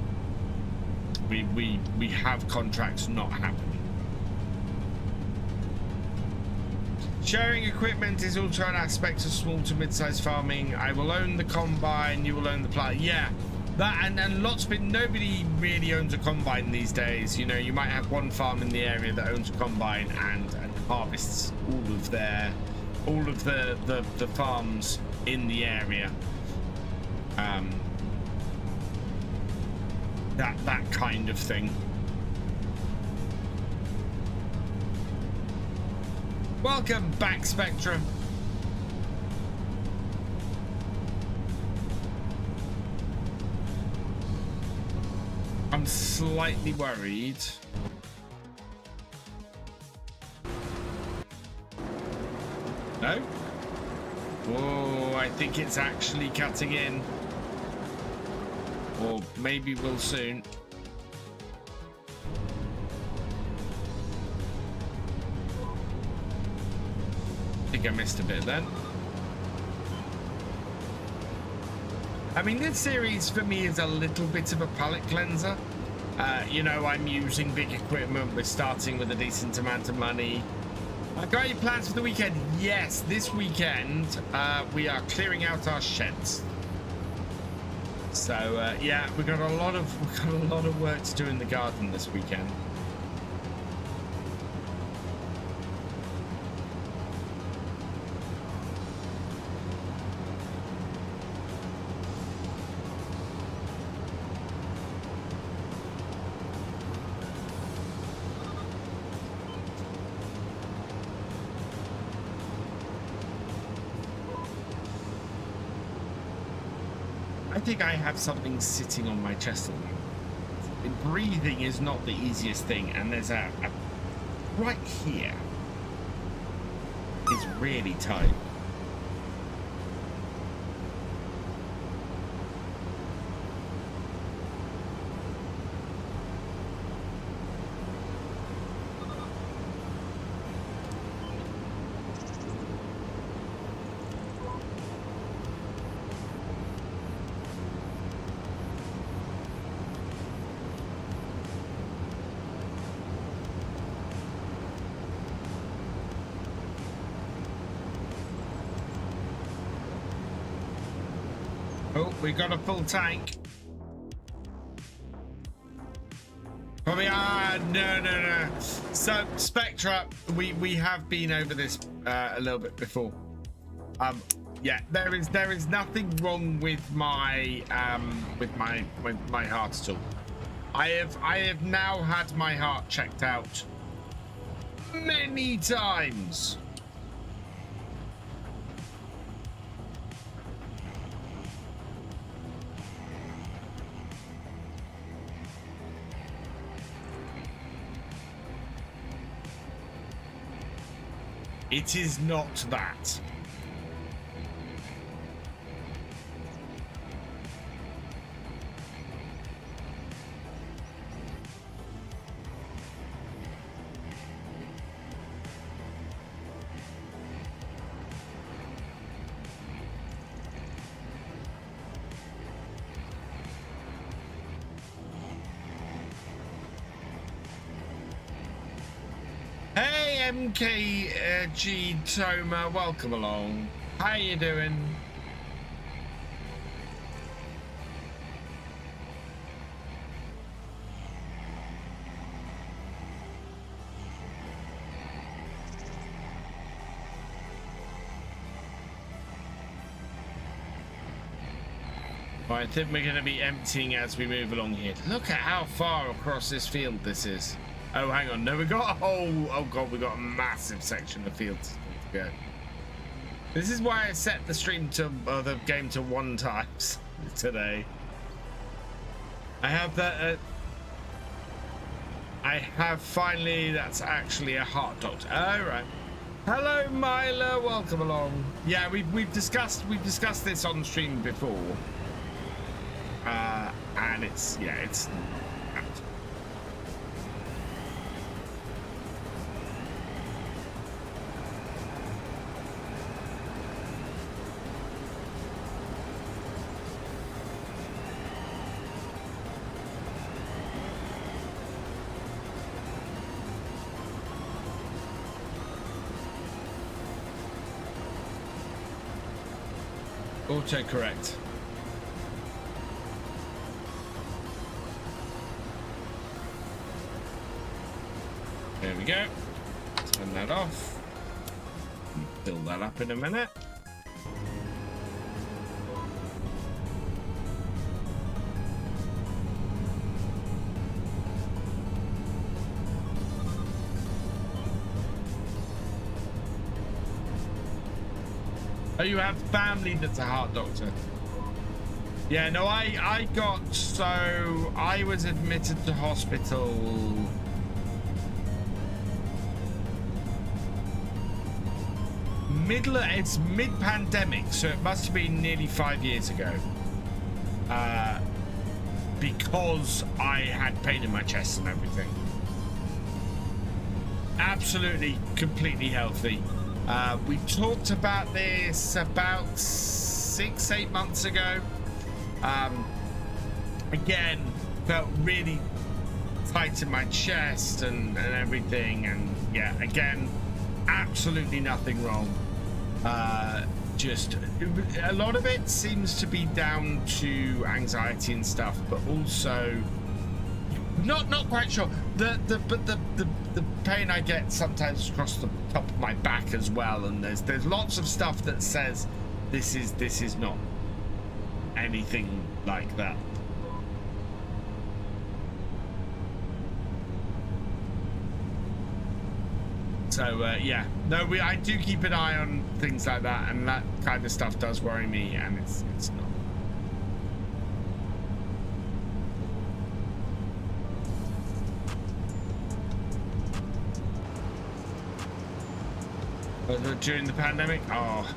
We have contracts not happening. Sharing equipment is also an aspect of small to mid-sized farming. I will own the combine, you will own the plant. Yeah, that and lots of it. Nobody really owns a combine these days. You know, you might have one farm in the area that owns a combine and harvests all of the farms in the area. That kind of thing. Welcome back, Spectrum. I'm slightly worried. No? Oh, I think it's actually cutting in. Or maybe we'll soon. I think I missed a bit then. I mean, this series for me is a little bit of a palate cleanser. You know, I'm using big equipment. We're starting with a decent amount of money. Got any plans for the weekend? Yes, this weekend we are clearing out our sheds. So yeah, we've got a lot of work to do in the garden this weekend. I think I have something sitting on my chest at the moment. Breathing is not the easiest thing, and there's a right here is really tight. Oh, we got a full tank. Probably, no. So, Spectra, we have been over this a little bit before. Yeah, there is nothing wrong with my my heart at all. I have now had my heart checked out many times. It is not that. MKG Toma, welcome along. How you doing? I think we're going to be emptying as we move along here. Look at how far across this field this is. Oh, hang on. No, we got a whole... Oh, God, we got a massive section of fields to go. This is why I set the stream to... the game to 1 times today. I have that... I have finally... That's actually a heart doctor. Oh, right. Hello, Myla. Welcome along. Yeah, we've discussed this on stream before. And it's... Yeah, it's... Autocorrect. There we go. Turn that off. Fill that up in a minute. Oh, you have family that's a heart doctor. Yeah, no, I was admitted to hospital it's mid-pandemic, so it must have been nearly 5 years ago. Because I had pain in my chest and everything. Absolutely, completely healthy. We talked about this about 6-8 months ago. Again, felt really tight in my chest and everything, and yeah, again, absolutely nothing wrong. Just a lot of it seems to be down to anxiety and stuff, but also not quite sure. The pain I get sometimes across the top of my back as well, and there's lots of stuff that says this is not anything like that. So yeah, no, I do keep an eye on things like that, and that kind of stuff does worry me, and it's not. During the pandemic, oh.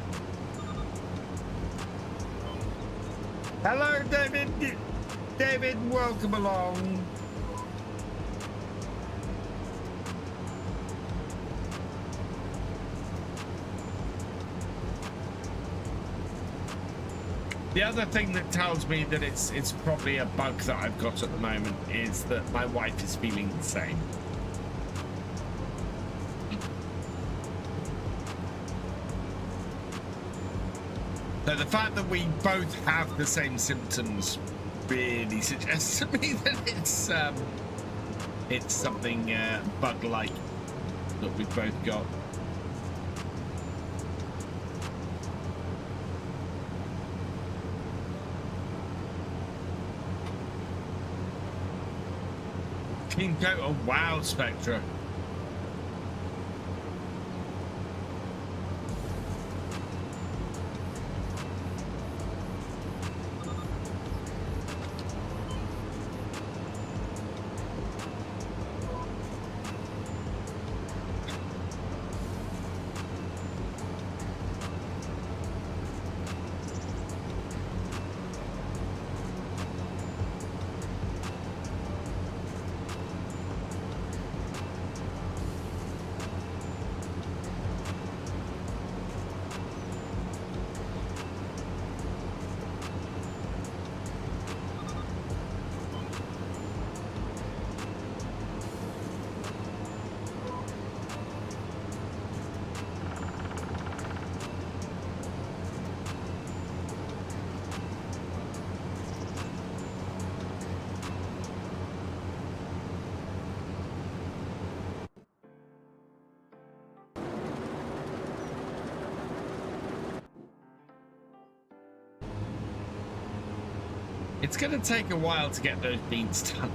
Hello, David. David, welcome along. The other thing that tells me that it's probably a bug that I've got at the moment is that my wife is feeling the same. So the fact that we both have the same symptoms really suggests to me that it's something bug-like that we've both got. King Coat, oh wow, Spectra. It's going to take a while to get those beans done.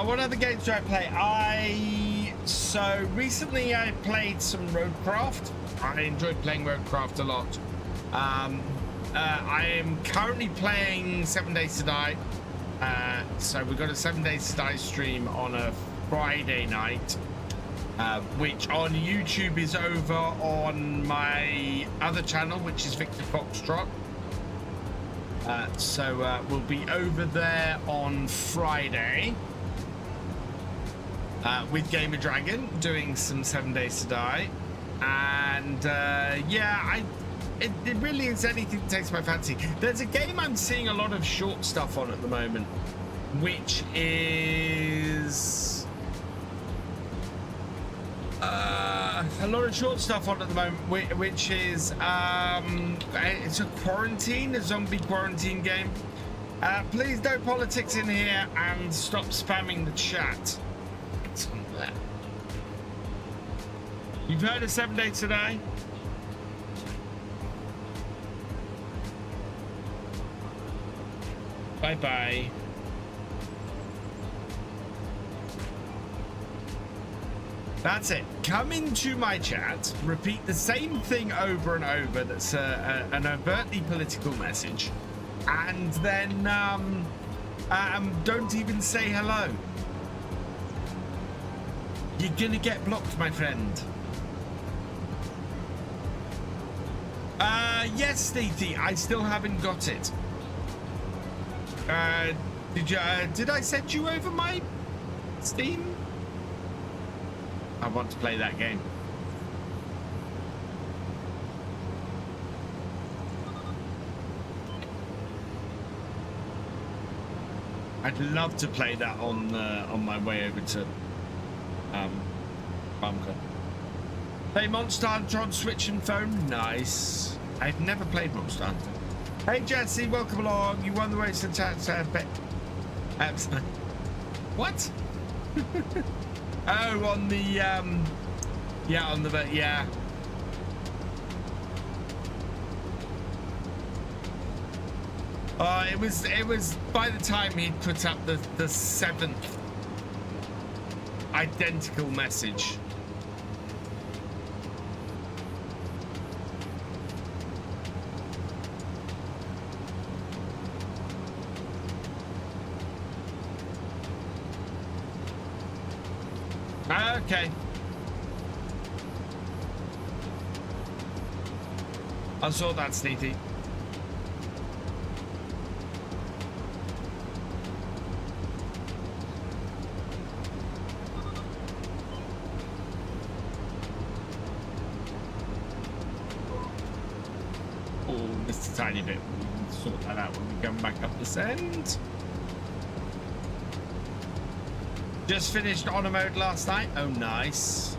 What other games do I play? So recently I played some Roadcraft. I enjoyed playing Roadcraft a lot. I am currently playing 7 Days to Die. So we've got a 7 Days to Die stream on a Friday night, which on YouTube is over on my other channel, which is Victor Foxtrot. So we'll be over there on Friday. With Gamer Dragon doing some 7 Days to Die, and yeah, it really is anything that takes my fancy. There's a game I'm seeing a lot of short stuff on at the moment, which is a lot of short stuff on at the moment, which is it's a zombie quarantine game. Please no politics in here and stop spamming the chat. On there. You've heard of 7 Days to Die? Bye-bye. That's it. Come into my chat, repeat the same thing over and over that's an overtly political message, and then don't even say hello. You're gonna get blocked, my friend. Yes, Stevie, I still haven't got it. Did I send you over my Steam? I want to play that game. I'd love to play that on my way over to Bunker. Play Monster Hunter on Switch and phone. Nice. I've never played Monster Hunter. Hey Jesse, welcome along. You won the race and bet. What? Oh, on the yeah, on the yeah. It was by the time he'd put up the 7th identical message. Okay. I saw that, Sneaky. Oh, just a tiny bit. We'll sort that out when we come back up this end. Just finished honor mode last night. Oh, nice.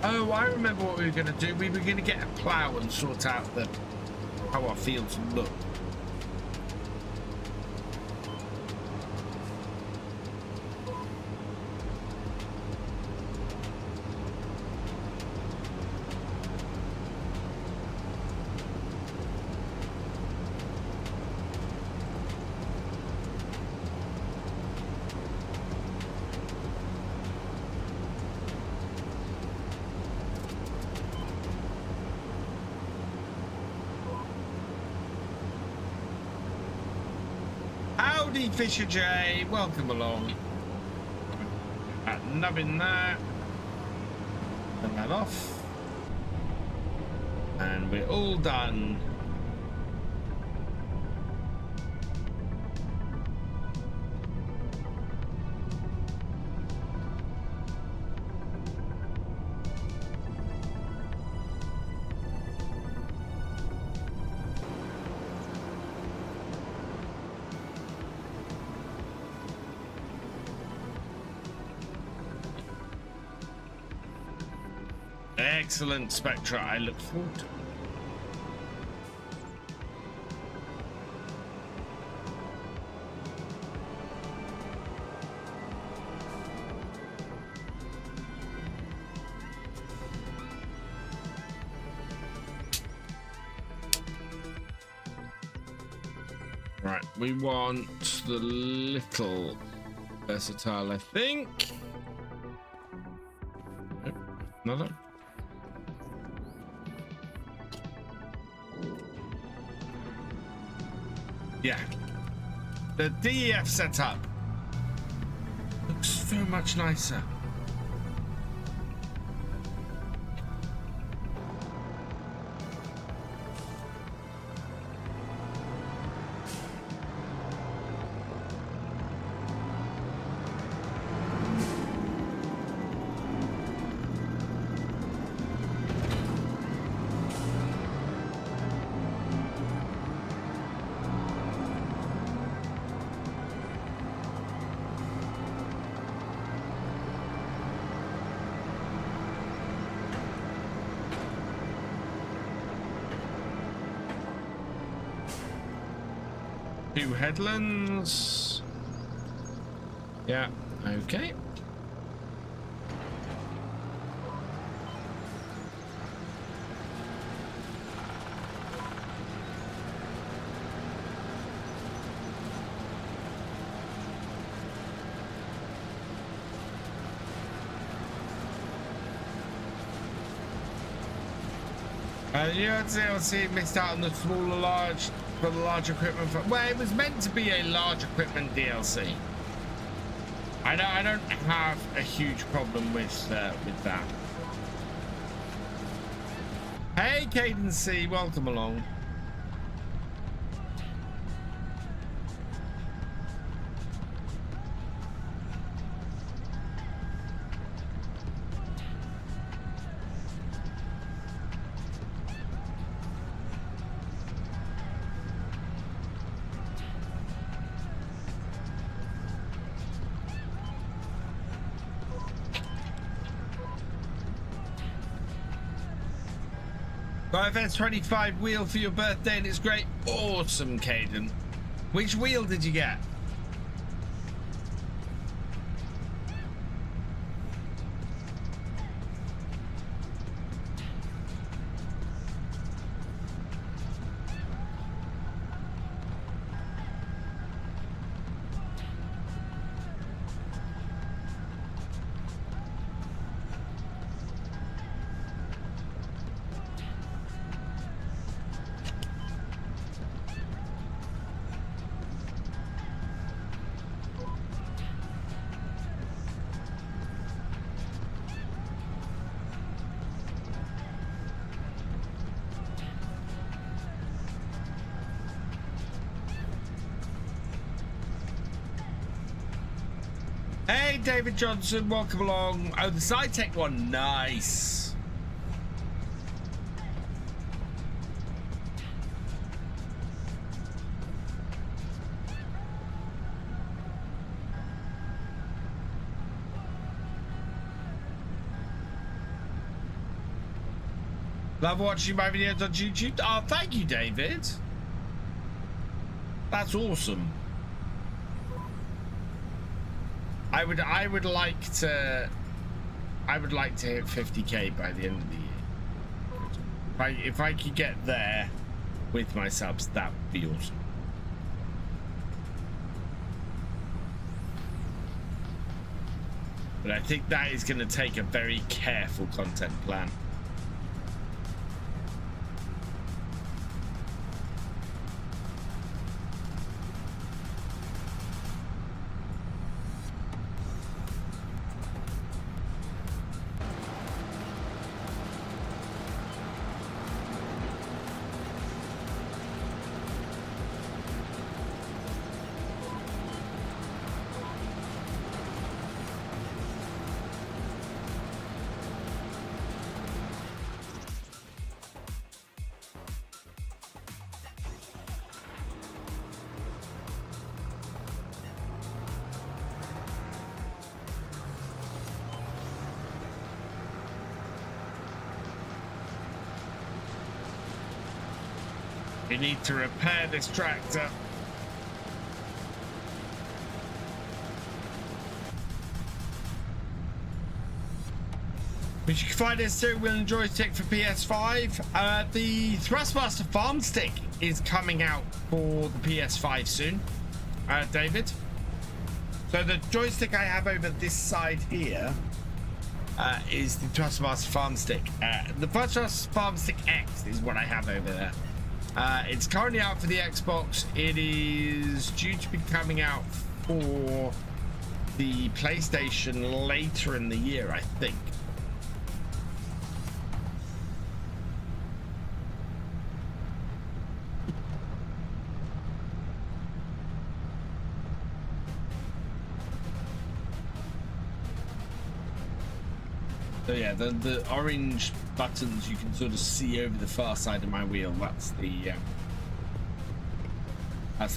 Oh, I remember what we were going to do. We were going to get a plow and sort out how our fields look. Thefisherj, welcome along. Nubbing that. Turn that off. And we're all done. Excellent, Spectra. I look forward to it. Right, we want the little versatile, I think. Nope, another. Yeah, the DEF setup looks so much nicer. 2 headlands. Yeah, okay. Yeah, DLC missed out on the for the large equipment. Well, it was meant to be a large equipment DLC. I don't have a huge problem with that. Hey, Caden C, welcome along. FS25 wheel for your birthday and it's great. Awesome, Caden. Which wheel did you get? Hey, David Johnson, welcome along. Oh, the SciTech one, nice. Love watching my videos on YouTube. Oh, thank you, David. That's awesome. I would like to hit 50k by the end of the year. If I could get there with my subs, that would be awesome. But I think that is going to take a very careful content plan. We need to repair this tractor. Which you can find a steering wheel and joystick for PS5. The Thrustmaster Farm Stick is coming out for the PS5 soon, David. So the joystick I have over this side here is the Thrustmaster Farm Stick. The Thrustmaster Farm Stick X is what I have over there. It's currently out for the Xbox. It is due to be coming out for the PlayStation later in the year, I think. So yeah, the orange buttons you can sort of see over the far side of my wheel. That's the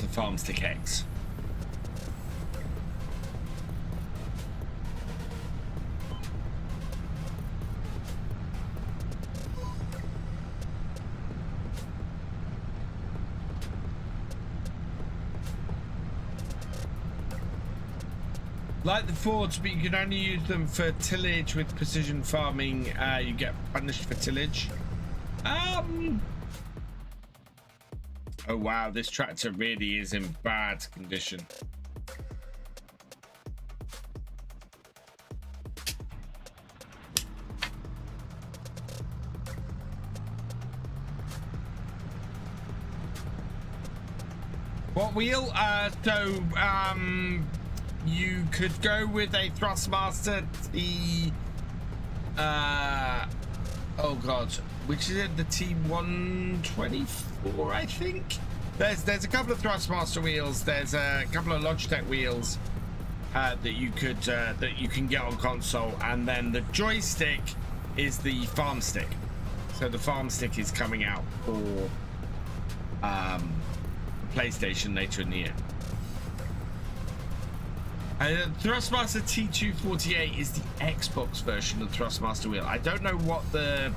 Farm Stick X. Like the Fords, but you can only use them for tillage. With precision farming, you get punished for tillage. Oh wow, this tractor really is in bad condition. What wheel? You could go with a Thrustmaster T. Oh god, which is it? The T124, I think. There's a couple of Thrustmaster wheels. There's a couple of Logitech wheels that you can get on console, and then the joystick is the farm stick. So the farm stick is coming out for PlayStation later in the year. Thrustmaster T248 is the Xbox version of Thrustmaster wheel. I don't know what the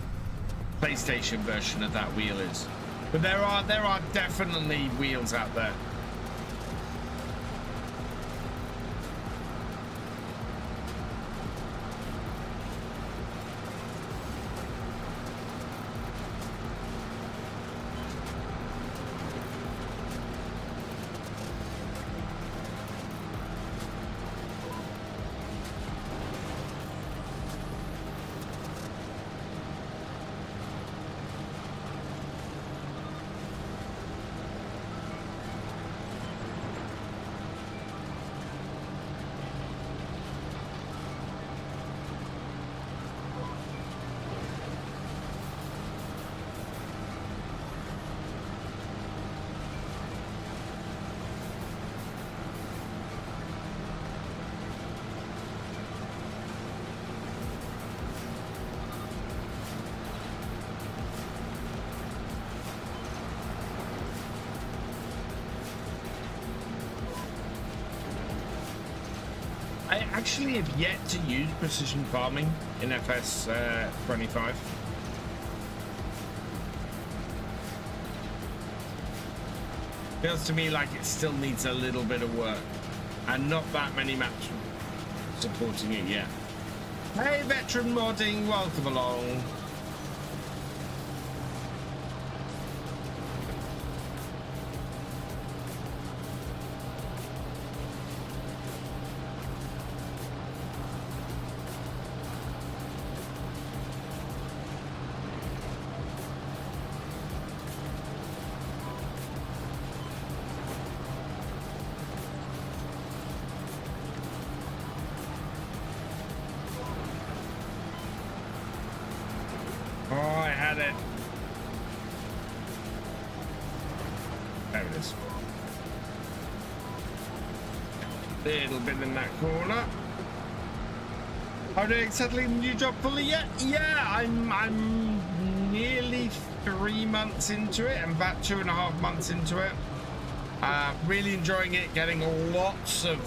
PlayStation version of that wheel is, but there are definitely wheels out there. I actually have yet to use precision farming in FS25. Feels to me like it still needs a little bit of work, and not that many maps supporting it yet. Hey, veteran modding, welcome along. Little bit in that corner. Are they settling the new job fully yet? Yeah, I'm nearly 3 months into it. I'm about 2.5 months into it. Really enjoying it, getting lots of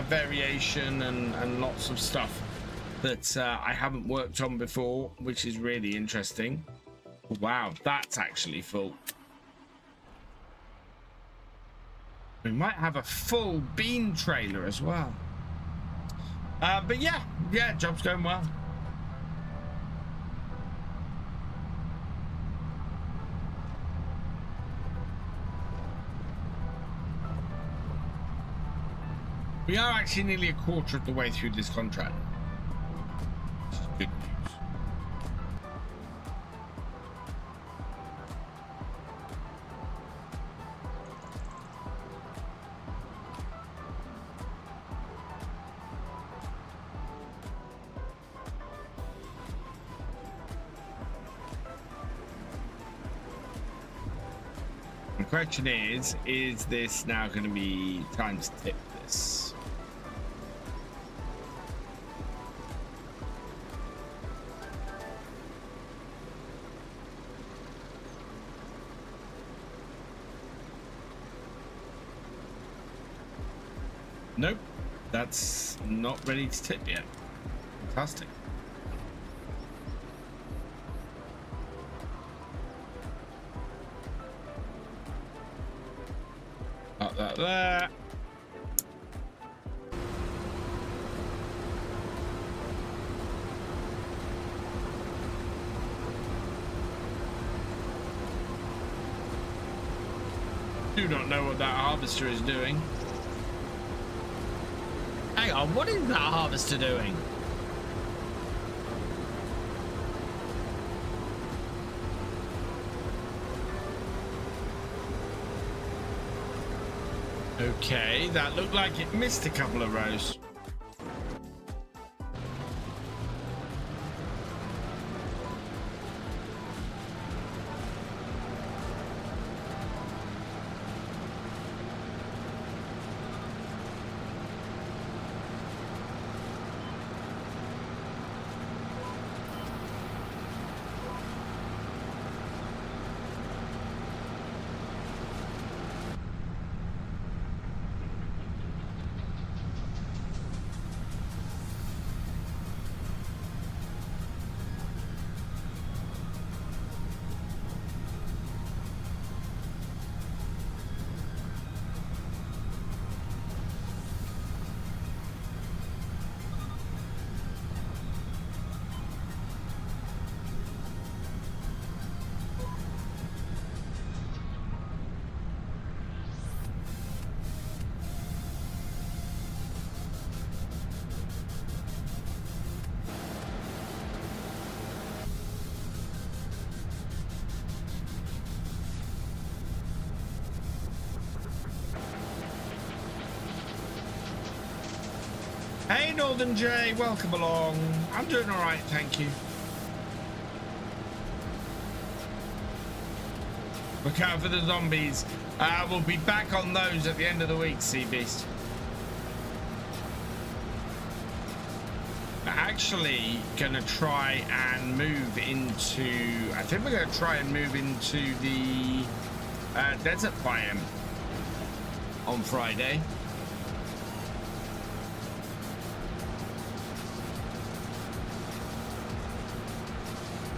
variation and lots of stuff that I haven't worked on before, which is really interesting. Wow, that's actually full. We might have a full bean trailer as well. But yeah, job's going well. We are actually nearly a quarter of the way through this contract. Which is good news. The question is this now going to be time to tip this? Nope, that's not ready to tip yet. Fantastic. Up that there. do not know what that harvester is doing. Hang on, what is that harvester doing? Okay, that looked like it missed a couple of rows. Hey Northern J, welcome along. I'm doing all right, thank you. Look out for the zombies. We'll be back on those at the end of the week, Sea Beast. Actually gonna try and move into, I think we're gonna try and move into the desert biome on Friday.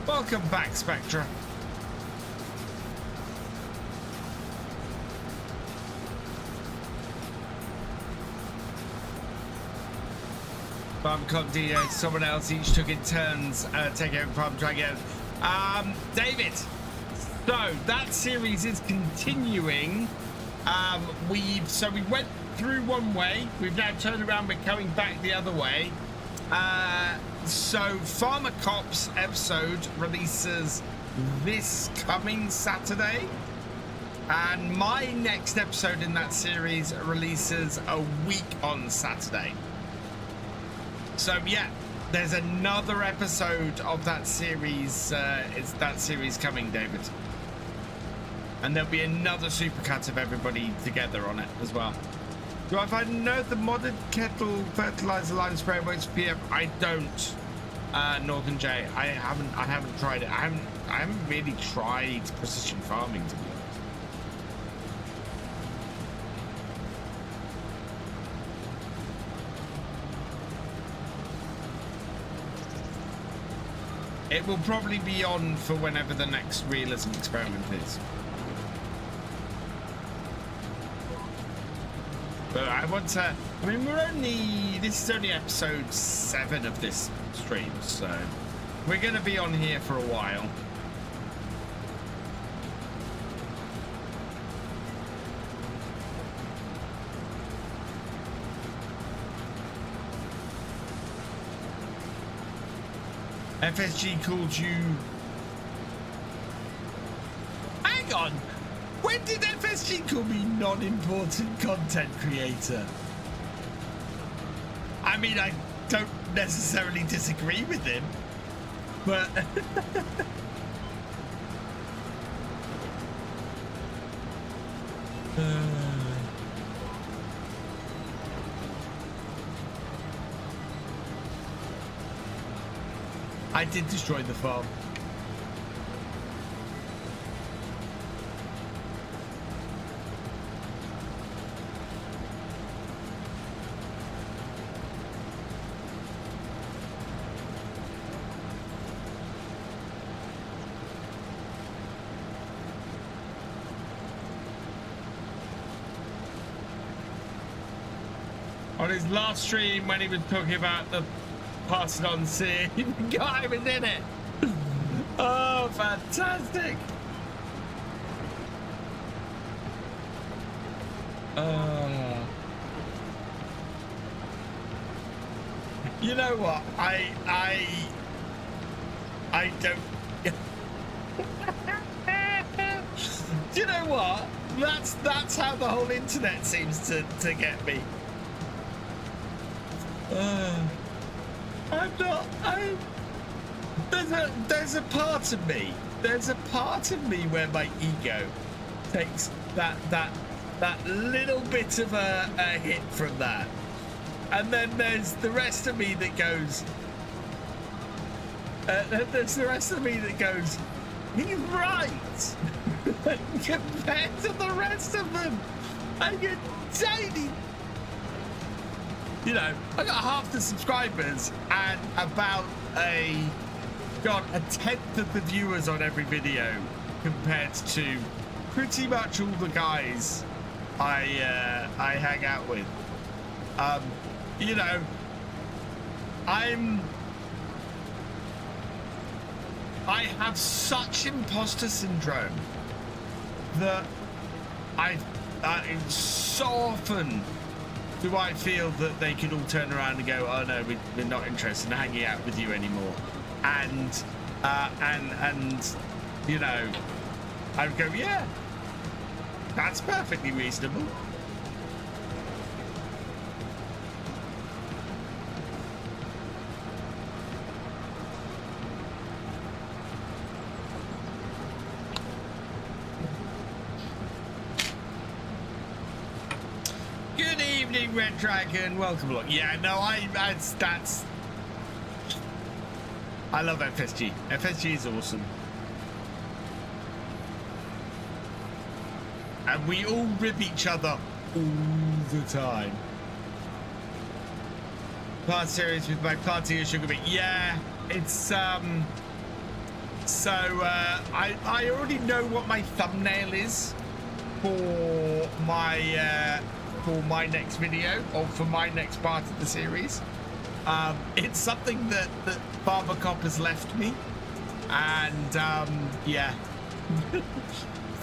Welcome back, Spectra. Farm D, someone else each took in turns take over farm, try again. David, so that series is continuing. We went through one way, we've now turned around, we're coming back the other way. So Farmer Cops episode releases this coming Saturday, and my next episode in that series releases a week on Saturday. So yeah, there's another episode of that series. It's that series coming, David, and there'll be another supercut of everybody together on it as well. Do I know the modded kettle fertilizer line spray works for PM? I don't, Northern J. I haven't tried it. I haven't really tried precision farming, to be honest. It will probably be on for whenever the next realism experiment is. But I want to, I mean, this is only episode 7 of this stream, so we're going to be on here for a while. FSG called you... Hang on! When did FSG call me non-important content creator? I mean, I don't necessarily disagree with him, but... I did destroy the farm. On his last stream, when he was talking about the pass it on scene, the guy was in it. Oh, fantastic. You know what? I don't. Do you know what? That's how the whole internet seems to get me. There's a part of me. There's a part of me where my ego takes that little bit of a hit from that, and then there's the rest of me that goes. There's the rest of me that goes. He's right. Compared to the rest of them, I get tiny. You know, I got half the subscribers and about a 10th of the viewers on every video compared to pretty much all the guys I hang out with. You know, I have such imposter syndrome that so often do I feel that they could all turn around and go, oh no, we're not interested in hanging out with you anymore. And you know, I would go, yeah, that's perfectly reasonable. Good evening, Red Dragon. Welcome along. Yeah, no, I love FSG. FSG is awesome. And we all rib each other all the time. Plant series with my planting of sugar beet. Yeah, it's so I already know what my thumbnail is for my next video, or for my next part of the series. It's something that Farmer Cop has left me, and yeah.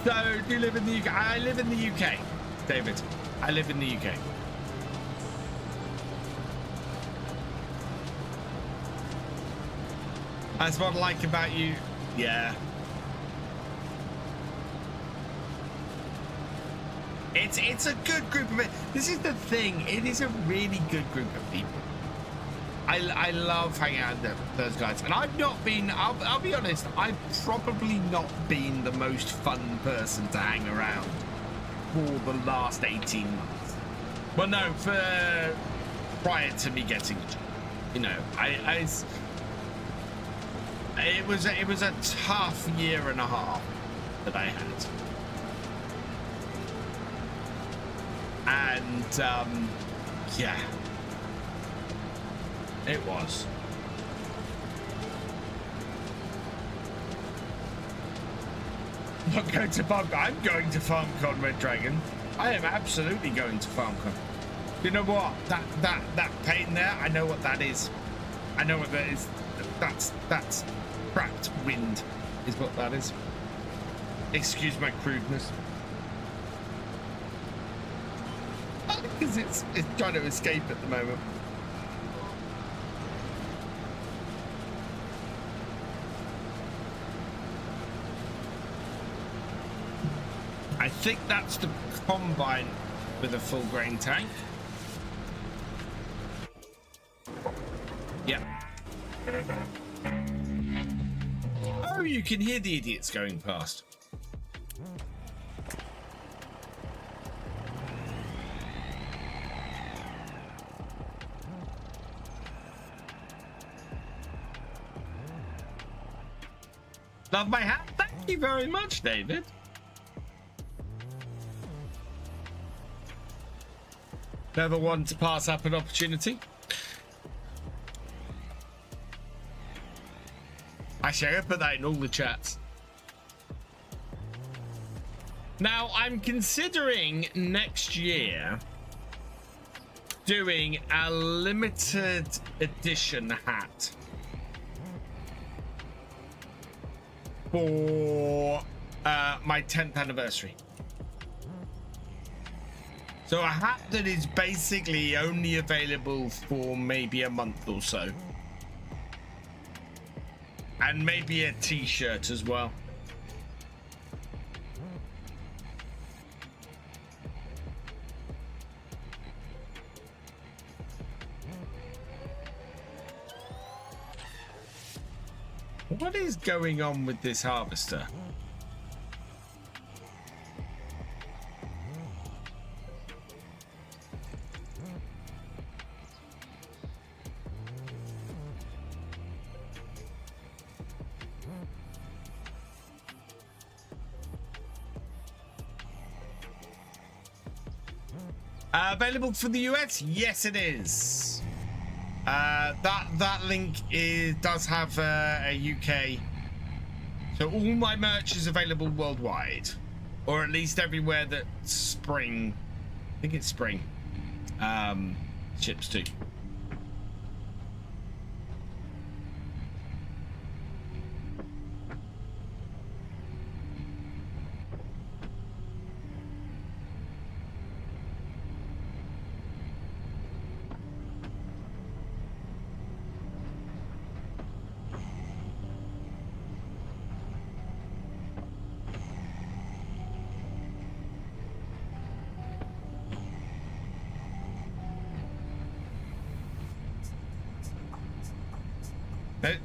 So, do you live in the UK? I live in the UK, David. I live in the UK. That's what I like about you. Yeah. It's a good group of it. This is the thing. It is a really good group of people. I love hanging out with those guys, and I've not been. I'll be honest. I've probably not been the most fun person to hang around for the last 18 months. Well, no, for prior to me getting, you know, it was a tough year and a half that I had. And yeah, it was. Not going to FarmCon. I'm going to FarmCon, Red Dragon. I am absolutely going to FarmCon. You know what? That pain there, I know what that is. I know what that is. That's trapped wind is what that is. Excuse my crudeness. Because it's trying to escape at the moment. I think that's the combine with a full grain tank. Yeah. Oh, you can hear the idiots going past. Love my hat. Thank you very much, David. Never one to pass up an opportunity. Actually, I'm going to put that in all the chats. Now, I'm considering next year doing a limited edition hat for my 10th anniversary. So a hat that is basically only available for maybe a month or so. And maybe a t-shirt as well. What is going on with this harvester? Available for the US? Yes, it is. That link does have a UK. So all my merch is available worldwide, or at least everywhere that Spring, I think it's Spring, ships to.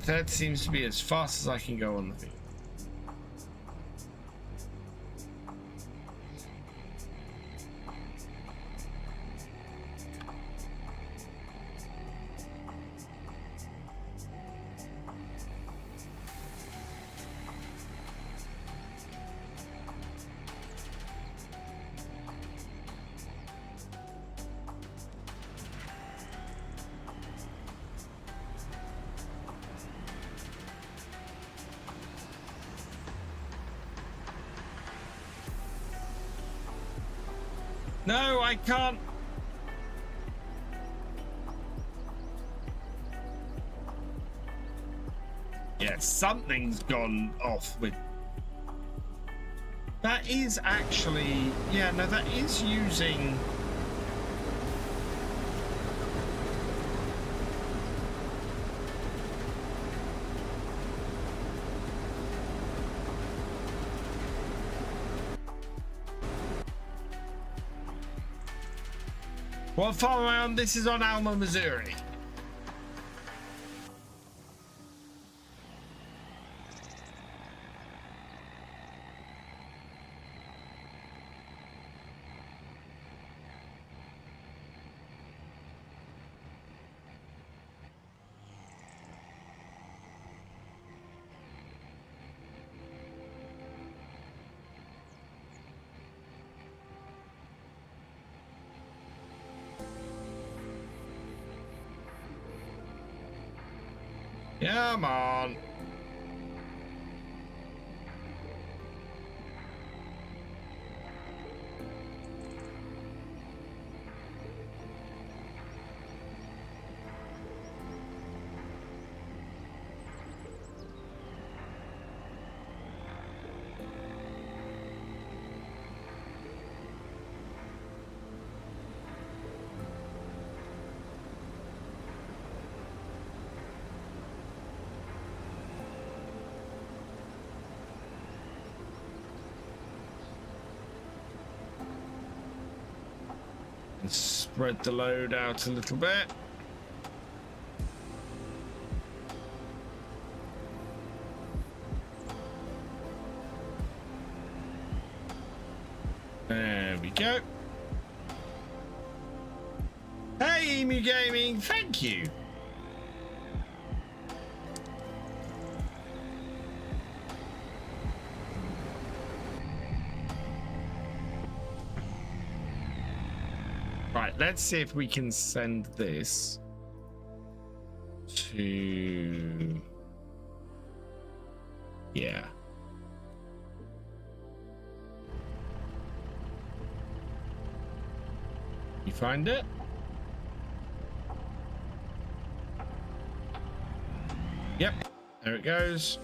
That seems to be as fast as I can go on the thing. No, I can't. Yeah, something's gone off with. That is actually, yeah, no, that is using. What farm am I on? This is on Alma, Missouri. Come on. Spread the load out a little bit. There we go. Hey, Emu Gaming, thank you. Right, let's see if we can send this to... Yeah. You find it? Yep, there it goes.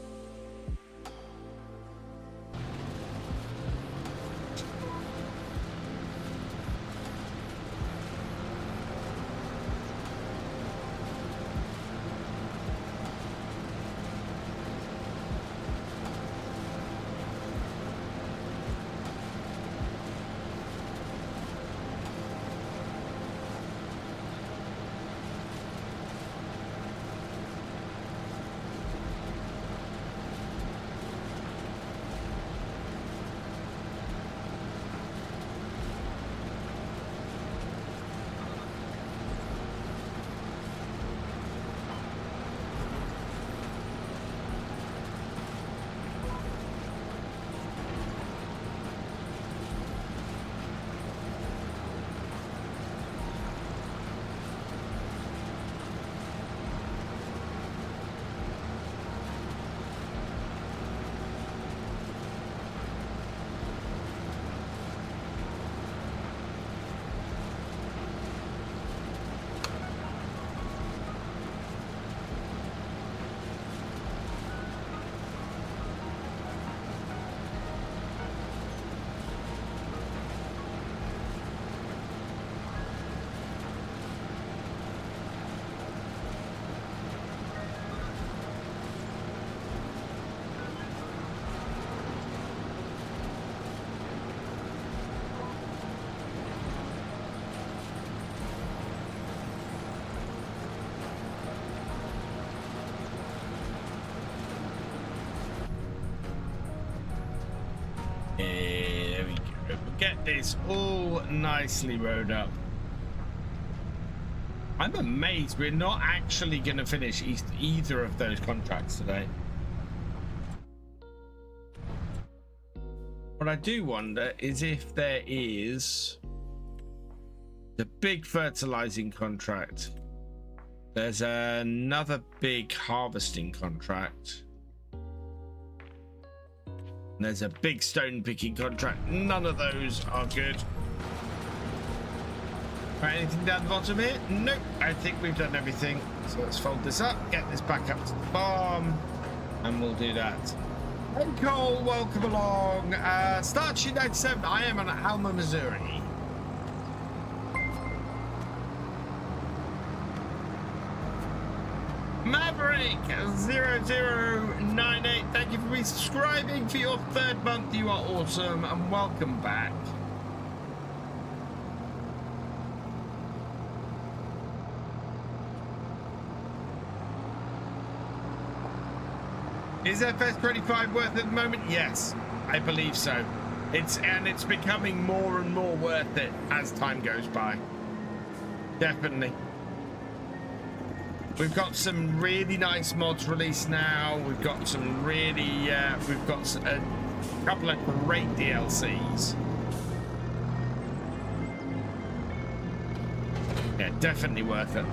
There we go. We'll get this all nicely rowed up. I'm amazed we're not actually going to finish either of those contracts today. What I do wonder is if there is the big fertilizing contract. There's another big harvesting contract. There's a big stone picking contract. None of those are good. Right, anything down the bottom here? Nope. I think we've done everything. So let's fold this up, get this back up to the farm, and we'll do that. Hey Cole, welcome along. Starchy 97. I am on Alma, Missouri. Maverick 0098. Thank you for resubscribing for your 3rd month. You are awesome, and welcome back. Is FS25 worth it at the moment? Yes, I believe so. It's becoming more and more worth it as time goes by. Definitely. We've got some really nice mods released now. We've got some really, we've got a couple of great DLCs. Yeah, definitely worth it.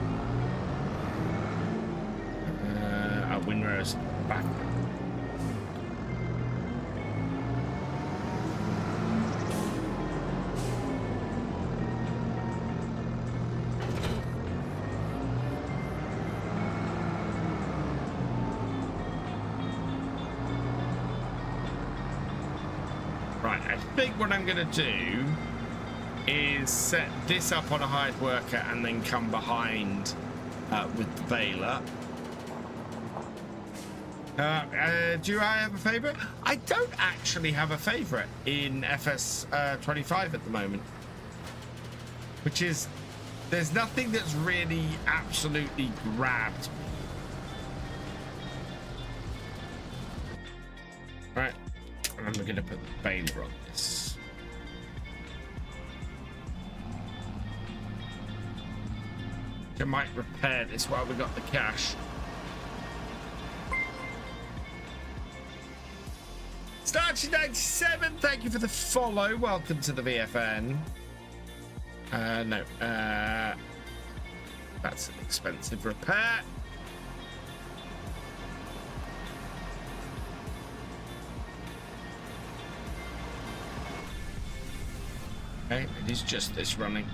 Our Winrow's back. I think what I'm going to do is set this up on a hired worker and then come behind with the baler. Do I have a favorite? I don't actually have a favorite in FS25 at the moment, which is, there's nothing that's really absolutely grabbed me. Right. I'm going to put the baler on this. I might repair this while we got the cash. Starchy97, thank you for the follow. Welcome to the VFN. No. That's an expensive repair. Okay, it is just this running.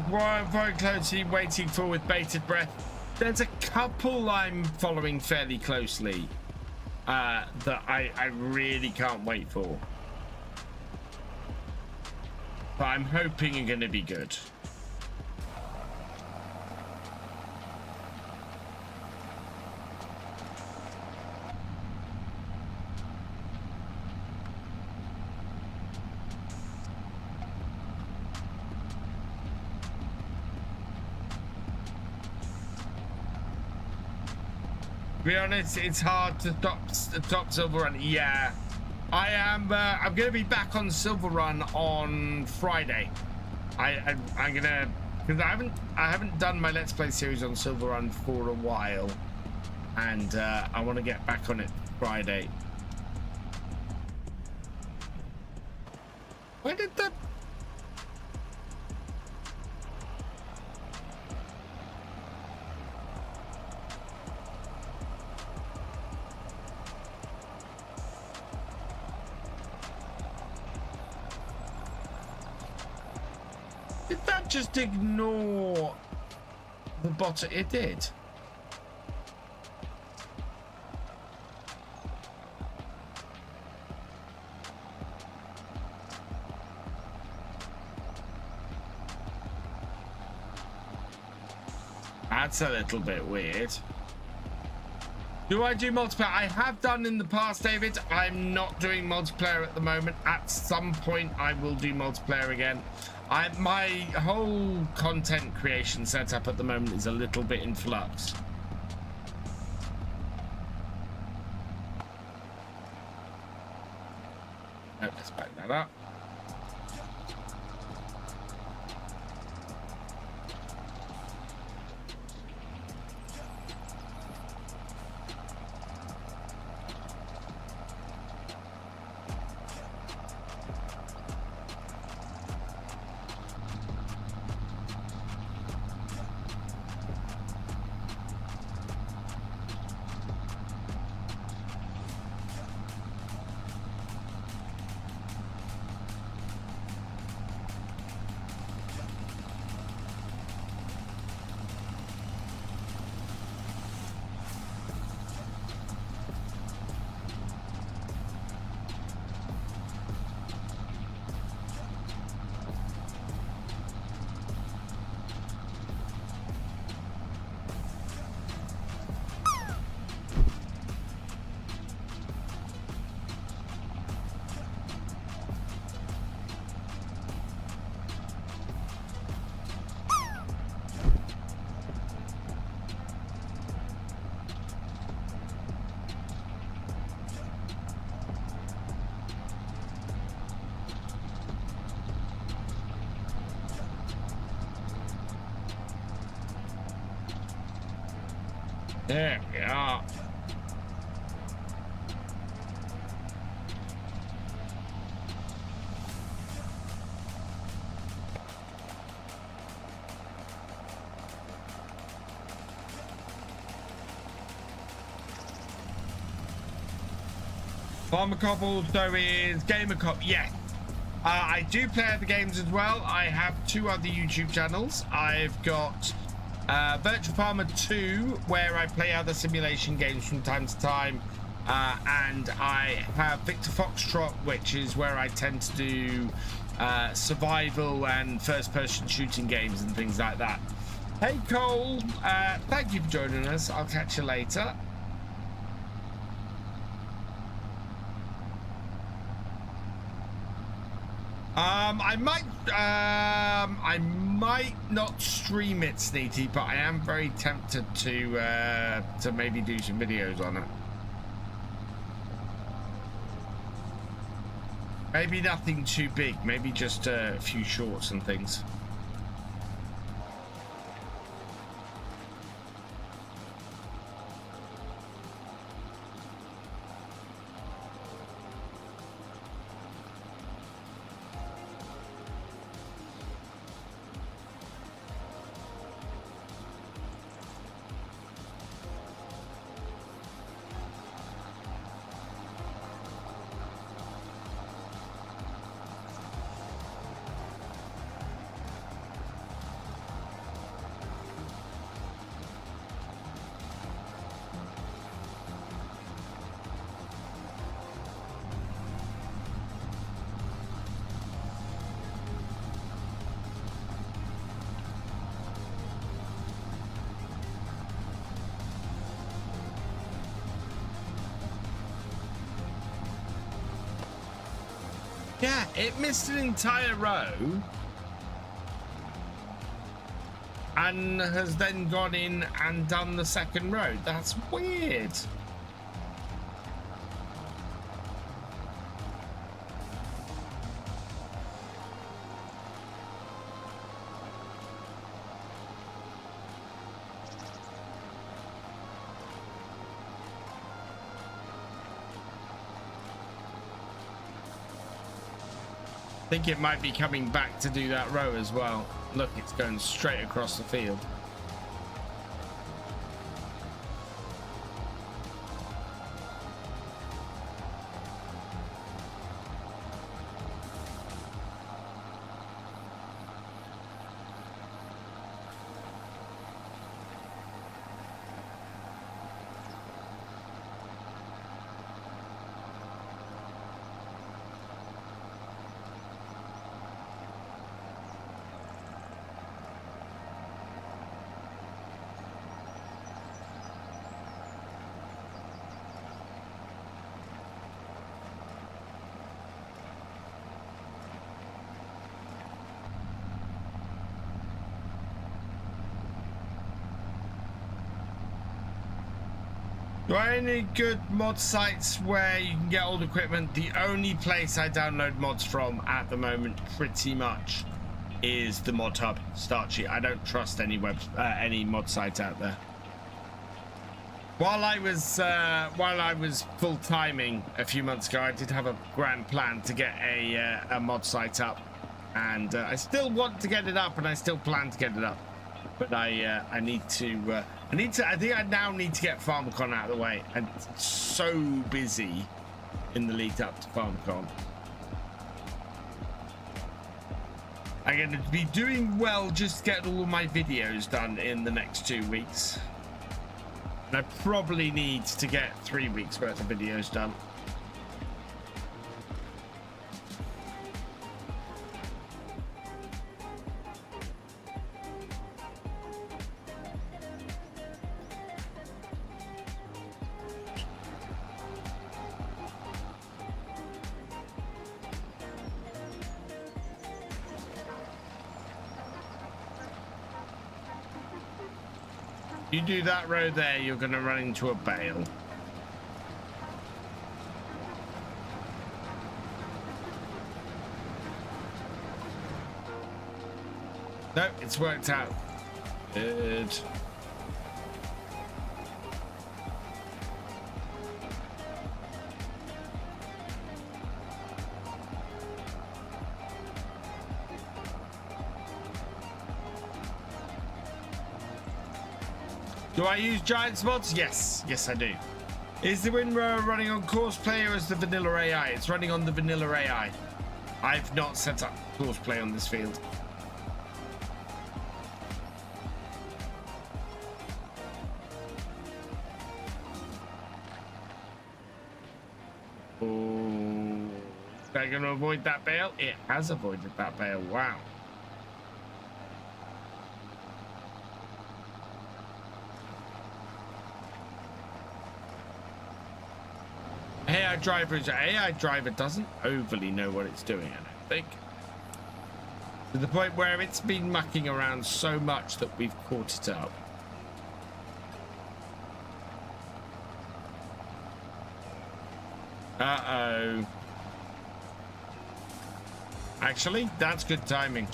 What I'm very closely waiting for with bated breath. There's a couple I'm following fairly closely that I really can't wait for. But I'm hoping are going to be good. To be honest, it's hard to top Silver Run. Yeah, I am. I'm gonna be back on Silver Run on Friday. I'm gonna, because I haven't done my Let's Play series on Silver Run for a while, and I want to get back on it Friday. Where did the? Just ignore the the bottom. It did. That's a little bit weird. Do I do multiplayer? I have done in the past, David. I'm not doing multiplayer at the moment. At some point, I will do multiplayer again. My whole content creation setup at the moment is a little bit in flux. Oh, let's back that up. There we are. Farmer Cobble, so is Gamercop. Yes. I do play other games as well. I have 2 other YouTube channels. I've got Virtual Farmer 2, where I play other simulation games from time to time, and I have Victor Foxtrot, which is where I tend to do survival and first-person shooting games and things like that. Hey Cole, thank you for joining us. I'll catch you later. I might not stream it, Sneety, but I am very tempted to maybe do some videos on it. Maybe nothing too big, maybe just a few shorts and things. Yeah, it missed an entire row and has then gone in and done the second row. That's weird. I think it might be coming back to do that row as well. Look, it's going straight across the field. Do I have any good mod sites where you can get old equipment? The only place I download mods from at the moment, pretty much, is the modhub start sheet. I don't trust any mod sites out there. While I was full timing a few months ago, I did have a grand plan to get a mod site up, and I still want to get it up, and I still plan to get it up. But I think I now need to get FarmerCon out of the way. I'm so busy in the lead up to FarmerCon. I'm going to be doing well just getting all my videos done in the next 2 weeks. And I probably need to get 3 weeks worth of videos done. You do that road there, you're going to run into a bale. Nope, it's worked out. Good. Do I use Giants mods? Yes. Yes, I do. Is the WinRower running on course play or is the vanilla AI? It's running on the vanilla AI. I've not set up course play on this field. Oh, is that going to avoid that bale? It has avoided that bale. Wow. AI driver doesn't overly know what it's doing, I don't think. To the point where it's been mucking around so much that we've caught it up. Uh-oh. Actually, that's good timing.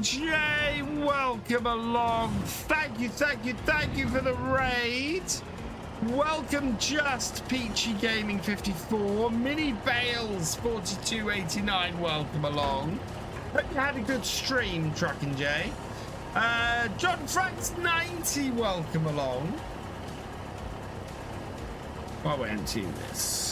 Jay, welcome along. Thank you for the raid. Welcome Just Peachy Gaming 54, Mini Bales 4289. Welcome along. Hope you had a good stream, Truckin' Jay. John Franks 90. Welcome along. While we're emptying this.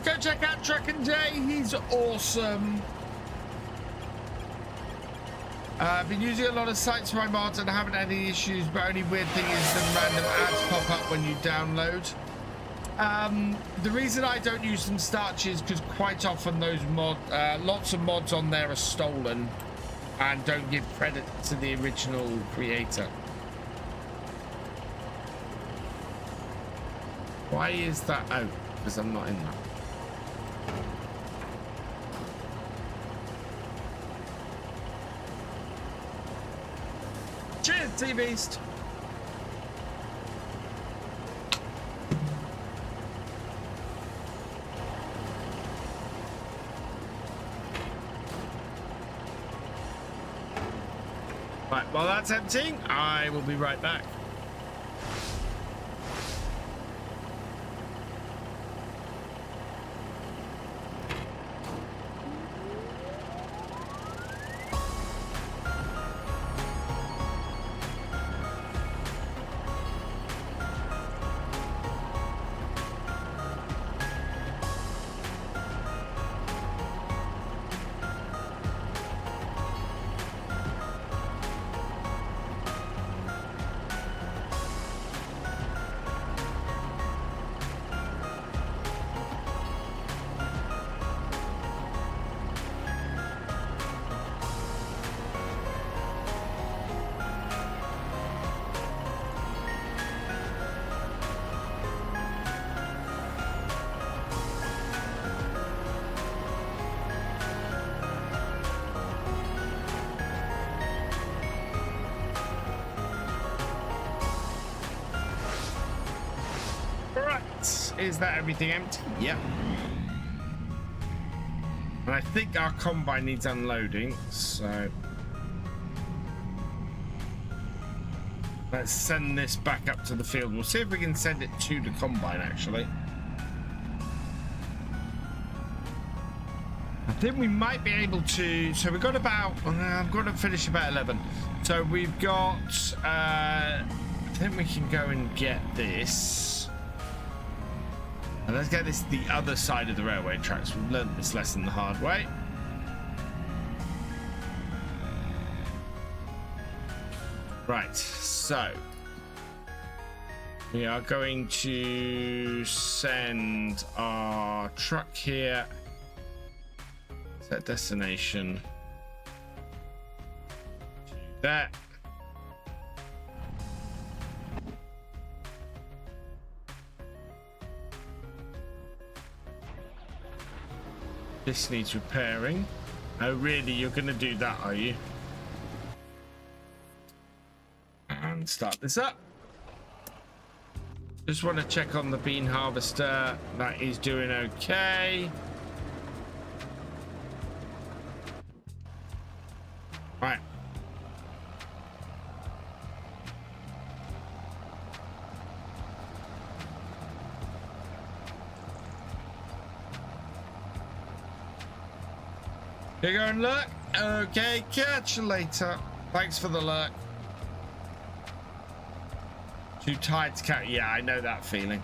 Go check out Truckin' Jay, he's awesome. I've been using a lot of sites for my mods and I haven't had any issues, but only weird thing is the random ads pop up when you download. The reason I don't use them starch is because quite often those lots of mods on there are stolen and don't give credit to the original creator. Why is that? Oh, because I'm not in that. Cheers, T-Beast. Right, while that's emptying, I will be right back. Is that everything empty? Yep. And I think our combine needs unloading, so let's send this back up to the field. We'll see if we can send it to the combine, actually. I think we might be able to. So we've got about, I've got to finish about 11. So we've got, I think we can go and get this. And let's get this the other side of the railway tracks. We've learned this lesson the hard way. Right, so we are going to send our truck here. Set destination to that. This needs repairing. Oh, really? You're going to do that, are you? And start this up. Just want to check on the bean harvester. That is doing okay. Right. You go and look. Okay, catch you later. Thanks for the look. Too tired to catch. Yeah, I know that feeling.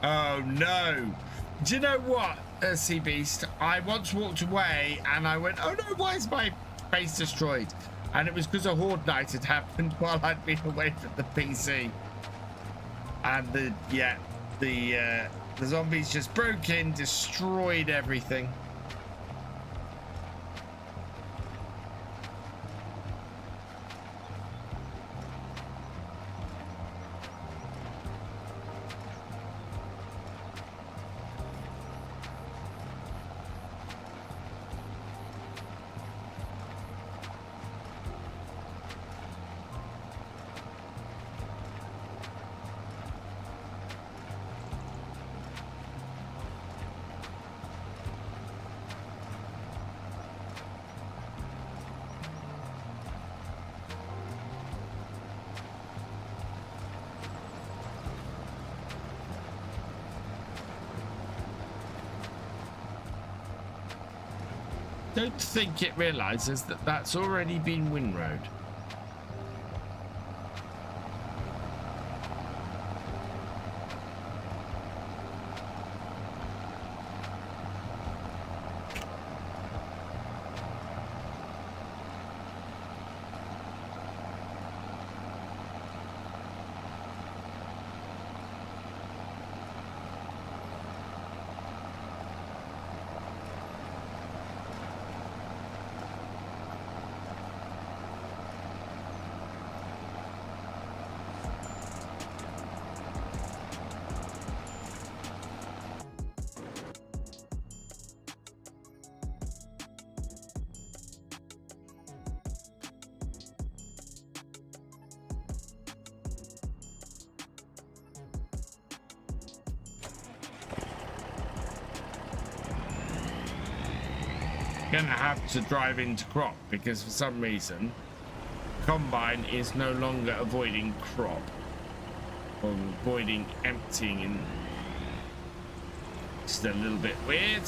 Oh no. Do you know what, Sea Beast? I once walked away and I went, oh no, why is my base destroyed? And it was because a horde night had happened while I'd been away from the PC. And the zombies just broke in, destroyed everything. Don't think it realizes that that's already been windrowed. Gonna have to drive into crop because for some reason combine is no longer avoiding crop or avoiding emptying, and it's a little bit weird.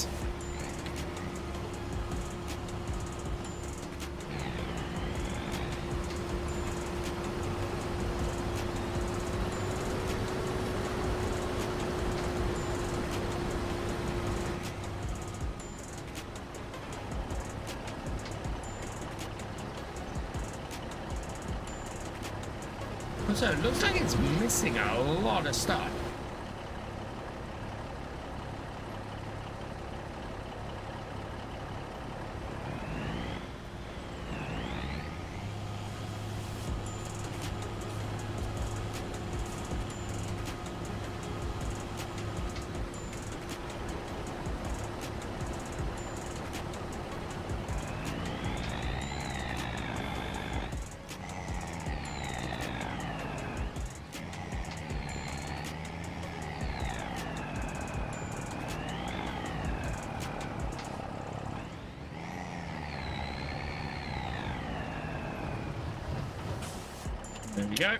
So it looks like it's missing a lot of stuff. There we go.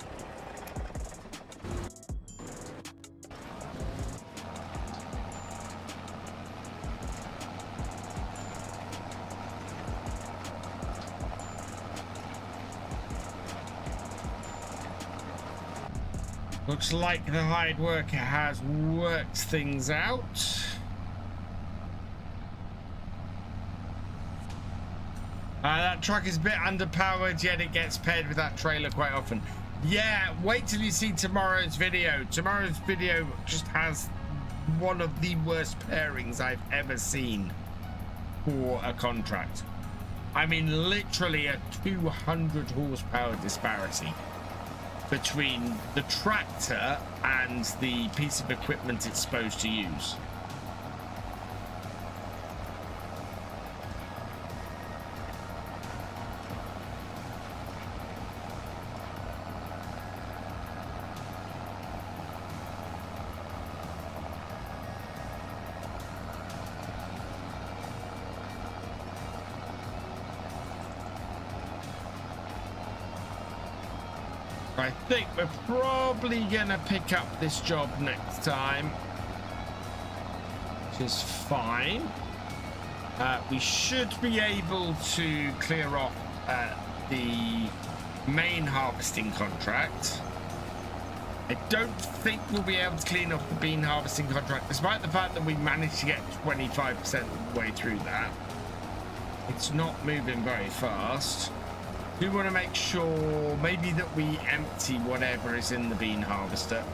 Looks like the hired worker has worked things out. That truck is a bit underpowered, yet it gets paired with that trailer quite often. Yeah, wait till you see tomorrow's video. Tomorrow's video just has one of the worst pairings I've ever seen for a contract. I mean, literally a 200 horsepower disparity between the tractor and the piece of equipment it's supposed to use. I think we're probably gonna pick up this job next time, which is fine. We should be able to clear off the main harvesting contract. I don't think we'll be able to clean off the bean harvesting contract, despite the fact that we managed to get 25% of the way through that. It's not moving very fast. We want to make sure maybe that we empty whatever is in the bean harvester.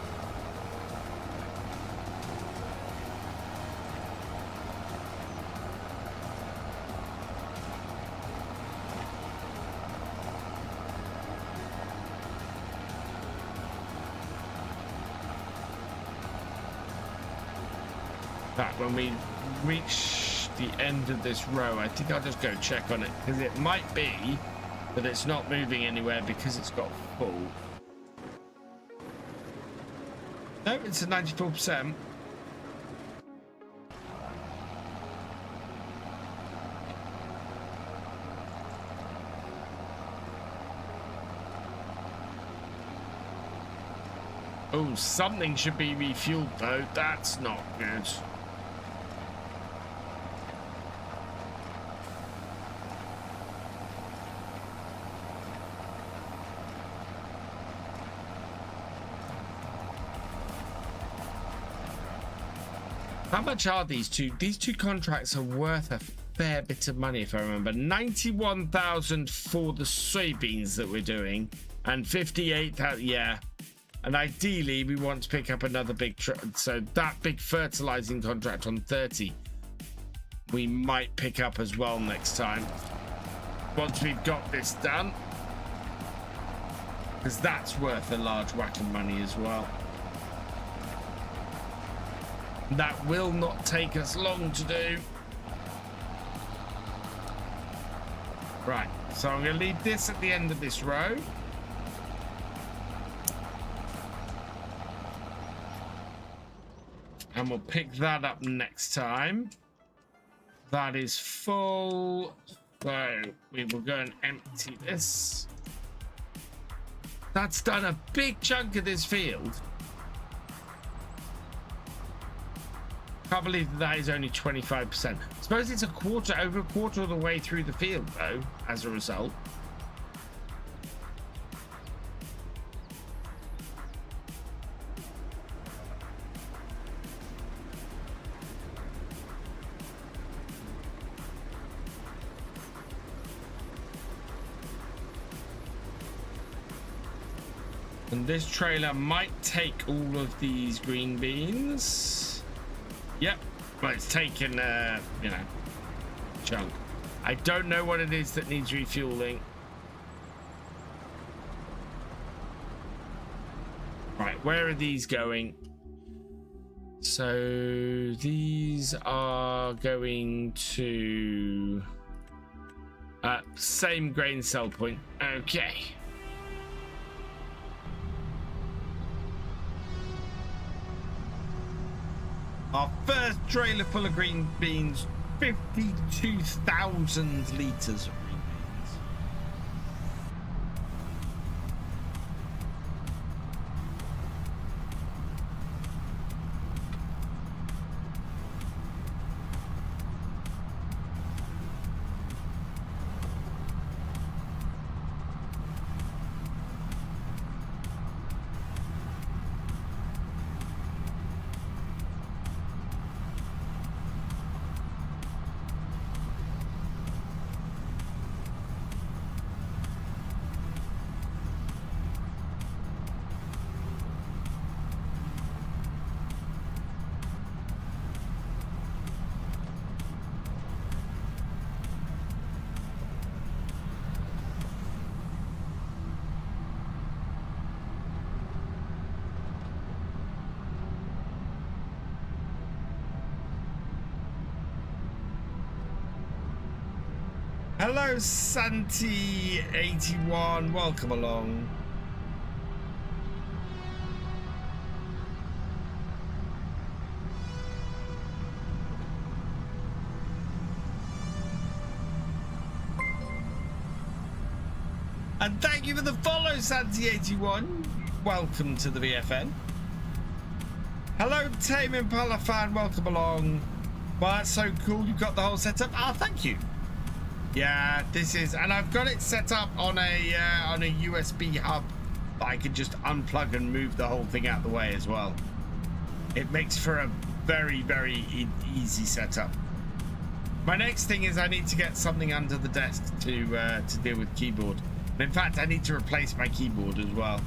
That when we reach the end of this row, I think I'll just go check on it, because it might be that it's not moving anywhere because it's got full. No, it's a 94%. Oh, something should be refueled though. That's not good. How much are these two? These two contracts are worth a fair bit of money, if I remember. 91,000 for the soybeans that we're doing, and 58,000. Yeah, and ideally we want to pick up another big so that big fertilizing contract on 30 we might pick up as well next time once we've got this done, because that's worth a large whack of money as well. That will not take us long to do. Right, so I'm going to leave this at the end of this row. And we'll pick that up next time. That is full. So we will go and empty this. That's done a big chunk of this field. Can't believe that is only 25%. Suppose it's over a quarter of the way through the field though, as a result. And this trailer might take all of these green beans. Yep, well, it's taken, you know, chunk. I don't know what it is that needs refueling. Right, where are these going? So these are going to same grain sell point. Okay. Our first trailer full of green beans, 52,000 litres of green beans. Hello, Santi81. Welcome along. And thank you for the follow, Santi81. Welcome to the VFN. Hello, Tame Impala fan. Welcome along. Well, that's so cool. You've got the whole setup. Ah, thank you. Yeah, this is, and I've got it set up on a USB hub that I can just unplug and move the whole thing out of the way as well. It makes for a very, very easy setup. My next thing is I need to get something under the desk to deal with keyboard. And in fact, I need to replace my keyboard as well.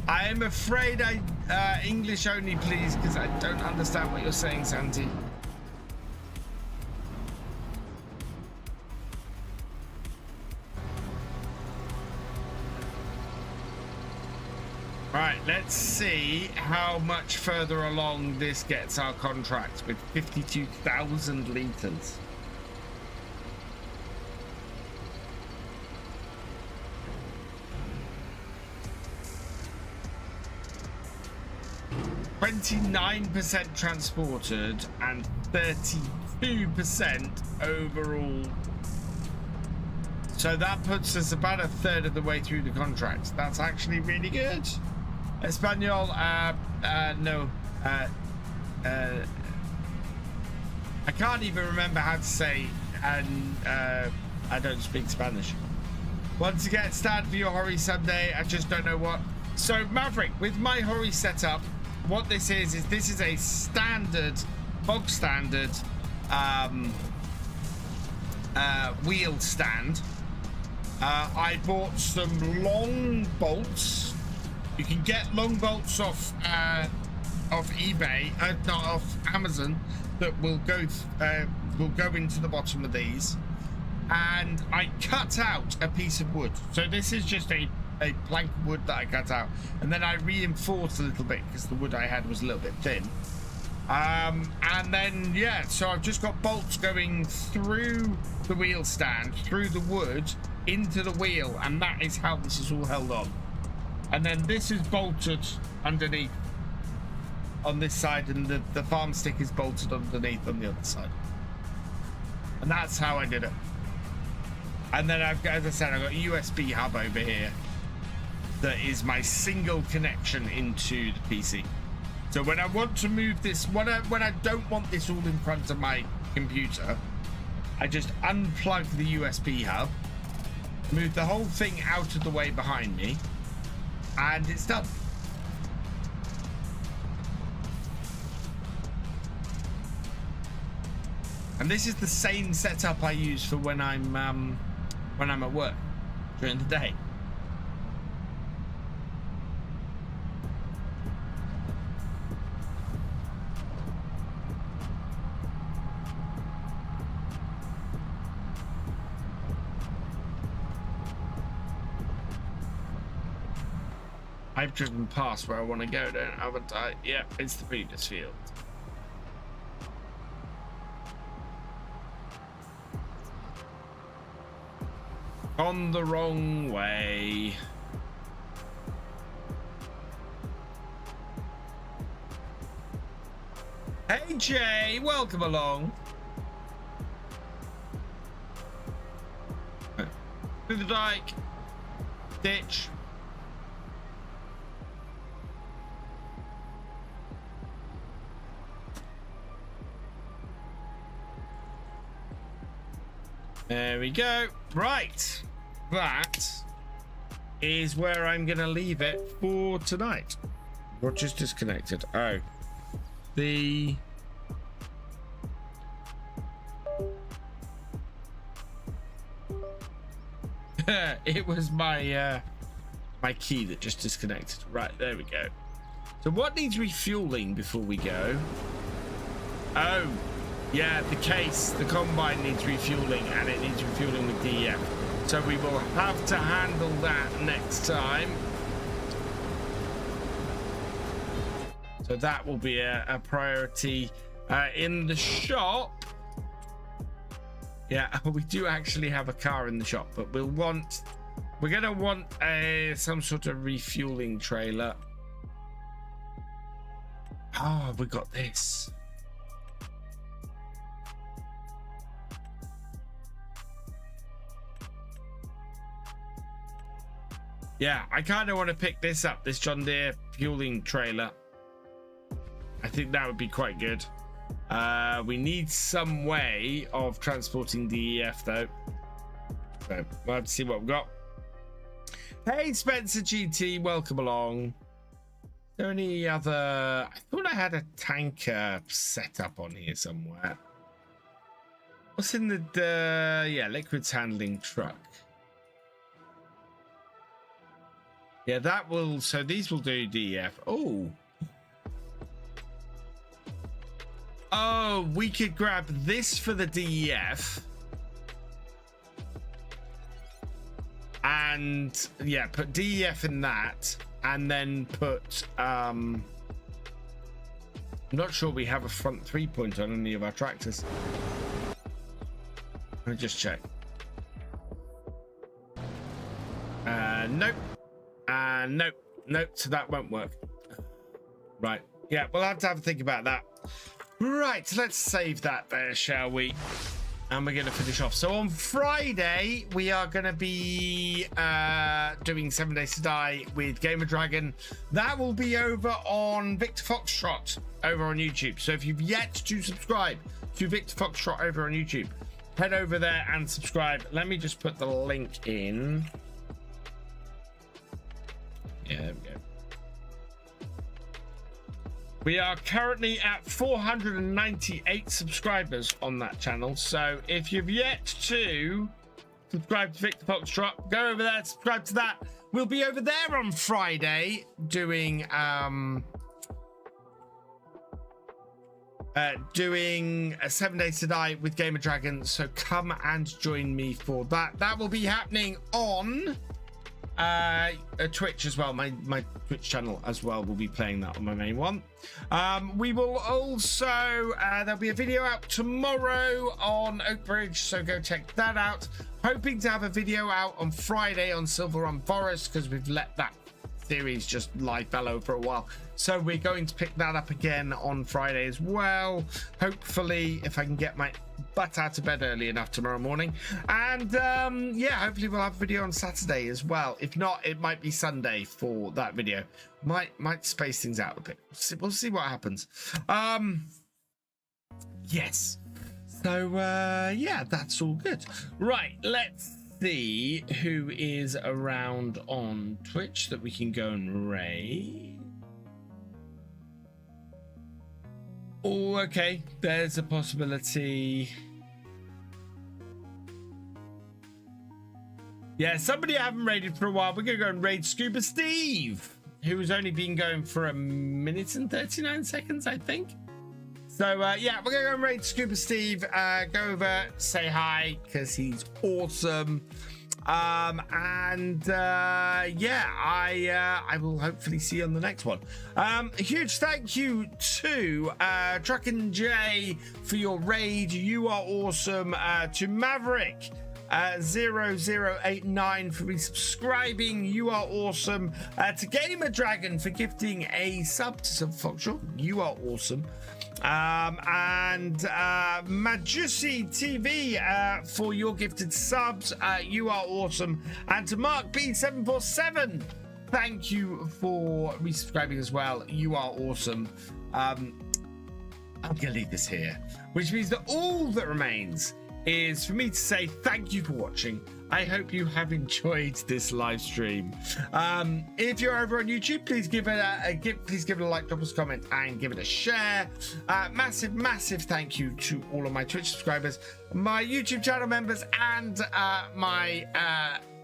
I am afraid English only, please, because I don't understand what you're saying, Santi. Right, let's see how much further along this gets our contract with 52,000 litres. %29% transported and 32% overall. So that puts us about a third of the way through the contract. That's actually really good. Espanol, no. I can't even remember how to say, and I don't speak Spanish. Once again, stand for your Hori someday. I just don't know what. So Maverick, with my Hori setup, what this is this is a standard, bog standard wheel stand. I bought some long bolts. You can get long bolts off eBay, not off Amazon, that will go into the bottom of these. And I cut out a piece of wood. So this is just a plank of wood that I cut out, and then I reinforced a little bit because the wood I had was a little bit thin. And then yeah, so I've just got bolts going through the wheel stand, through the wood, into the wheel, and that is how this is all held on. And then this is bolted underneath on this side, and the farm stick is bolted underneath on the other side. And that's how I did it. And then I've got, as I said, I've got a USB hub over here that is my single connection into the PC. So when I want to move this, when I don't want this all in front of my computer, I just unplug the USB hub, move the whole thing out of the way behind me, and it's done. And this is the same setup I use for when I'm at work during the day. I've driven past where I want to go, haven't I? Yeah, it's the previous field. On the wrong way. Hey Jay, welcome along. Through the dike. Ditch. There we go. Right. That is where I'm going to leave it for tonight. What just disconnected? Oh. The... it was my my key that just disconnected. Right, there we go. So what needs refueling before we go? Oh. Yeah, the case, the combine needs refueling, and it needs refueling with DEF. So we will have to handle that next time. So that will be a priority in the shop. Yeah, we do actually have a car in the shop, but we're gonna want some sort of refueling trailer. Oh, we got this. Yeah, I kind of want to pick this up, this John Deere fueling trailer. I think that would be quite good. We need some way of transporting DEF though. So we'll have to see what we've got. Hey Spencer GT, welcome along. Is there any other? I thought I had a tanker set up on here somewhere. What's in the yeah, liquids handling truck? Yeah, that will, so these will do DEF. Oh, we could grab this for the DEF. And yeah, put DEF in that, and then put I'm not sure we have a front 3-point on any of our tractors. Let me just check. Nope. Nope, so that won't work. Right, yeah, we'll have to have a think about that. Right, let's save that there, shall we? And we're going to finish off. So on Friday, we are going to be doing 7 Days to Die with Gamer Dragon. That will be over on Victor Foxtrot over on YouTube. So if you've yet to subscribe to Victor Foxtrot over on YouTube, head over there and subscribe. Let me just put the link in. Yeah, there we go. We are currently at 498 subscribers on that channel. So if you've yet to subscribe to Victor Foxtrot, go over there, subscribe to that. We'll be over there on Friday doing a 7 Days to Die with Gamer Dragon. So come and join me for that. That will be happening on Twitch as well. My Twitch channel as well will be playing that on my main one. We will also there'll be a video out tomorrow on Oakbridge, so go check that out. Hoping to have a video out on Friday on Silver Run Forest, because we've let that series just lie fallow for a while, so we're going to pick that up again on Friday as well, hopefully, if I can get my butt out of bed early enough tomorrow morning. And yeah, hopefully we'll have a video on Saturday as well. If not, it might be Sunday for that video. Might space things out a bit. We'll see what happens. Yes, so yeah, that's all good. Right, let's see who is around on Twitch that we can go and raid. Oh, okay, there's a possibility. Yeah, somebody I haven't raided for a while. We're gonna go and raid Scuba Steve, who's only been going for 1 minute and 39 seconds, I think. So yeah, we're gonna go and raid Scuba Steve. Go over, say hi, because he's awesome. Yeah, I will hopefully see you on the next one. A huge thank you to Truck and J for your raid. You are awesome. To Maverick 0089 for resubscribing. You are awesome. To Gamer Dragon for gifting a sub to Silver Foxtrot. You are awesome. And Majusi TV for your gifted subs. You are awesome. And to Mark B747, thank you for resubscribing as well. You are awesome. I'm gonna leave this here, which means that all that remains is for me to say thank you for watching. I hope you have enjoyed this live stream. If you're over on YouTube, please give it a like, drop us a comment, and give it a share. Massive thank you to all of my Twitch subscribers, my YouTube channel members, and my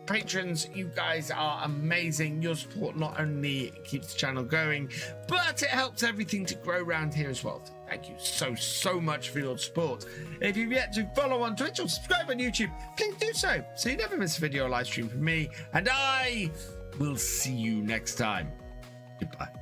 patrons. You guys are amazing. Your support not only keeps the channel going, but it helps everything to grow around here as well. Thank you so much for your support. If you've yet to follow on Twitch or subscribe on YouTube, please do so you never miss a video or live stream from me, and I will see you next time. Goodbye.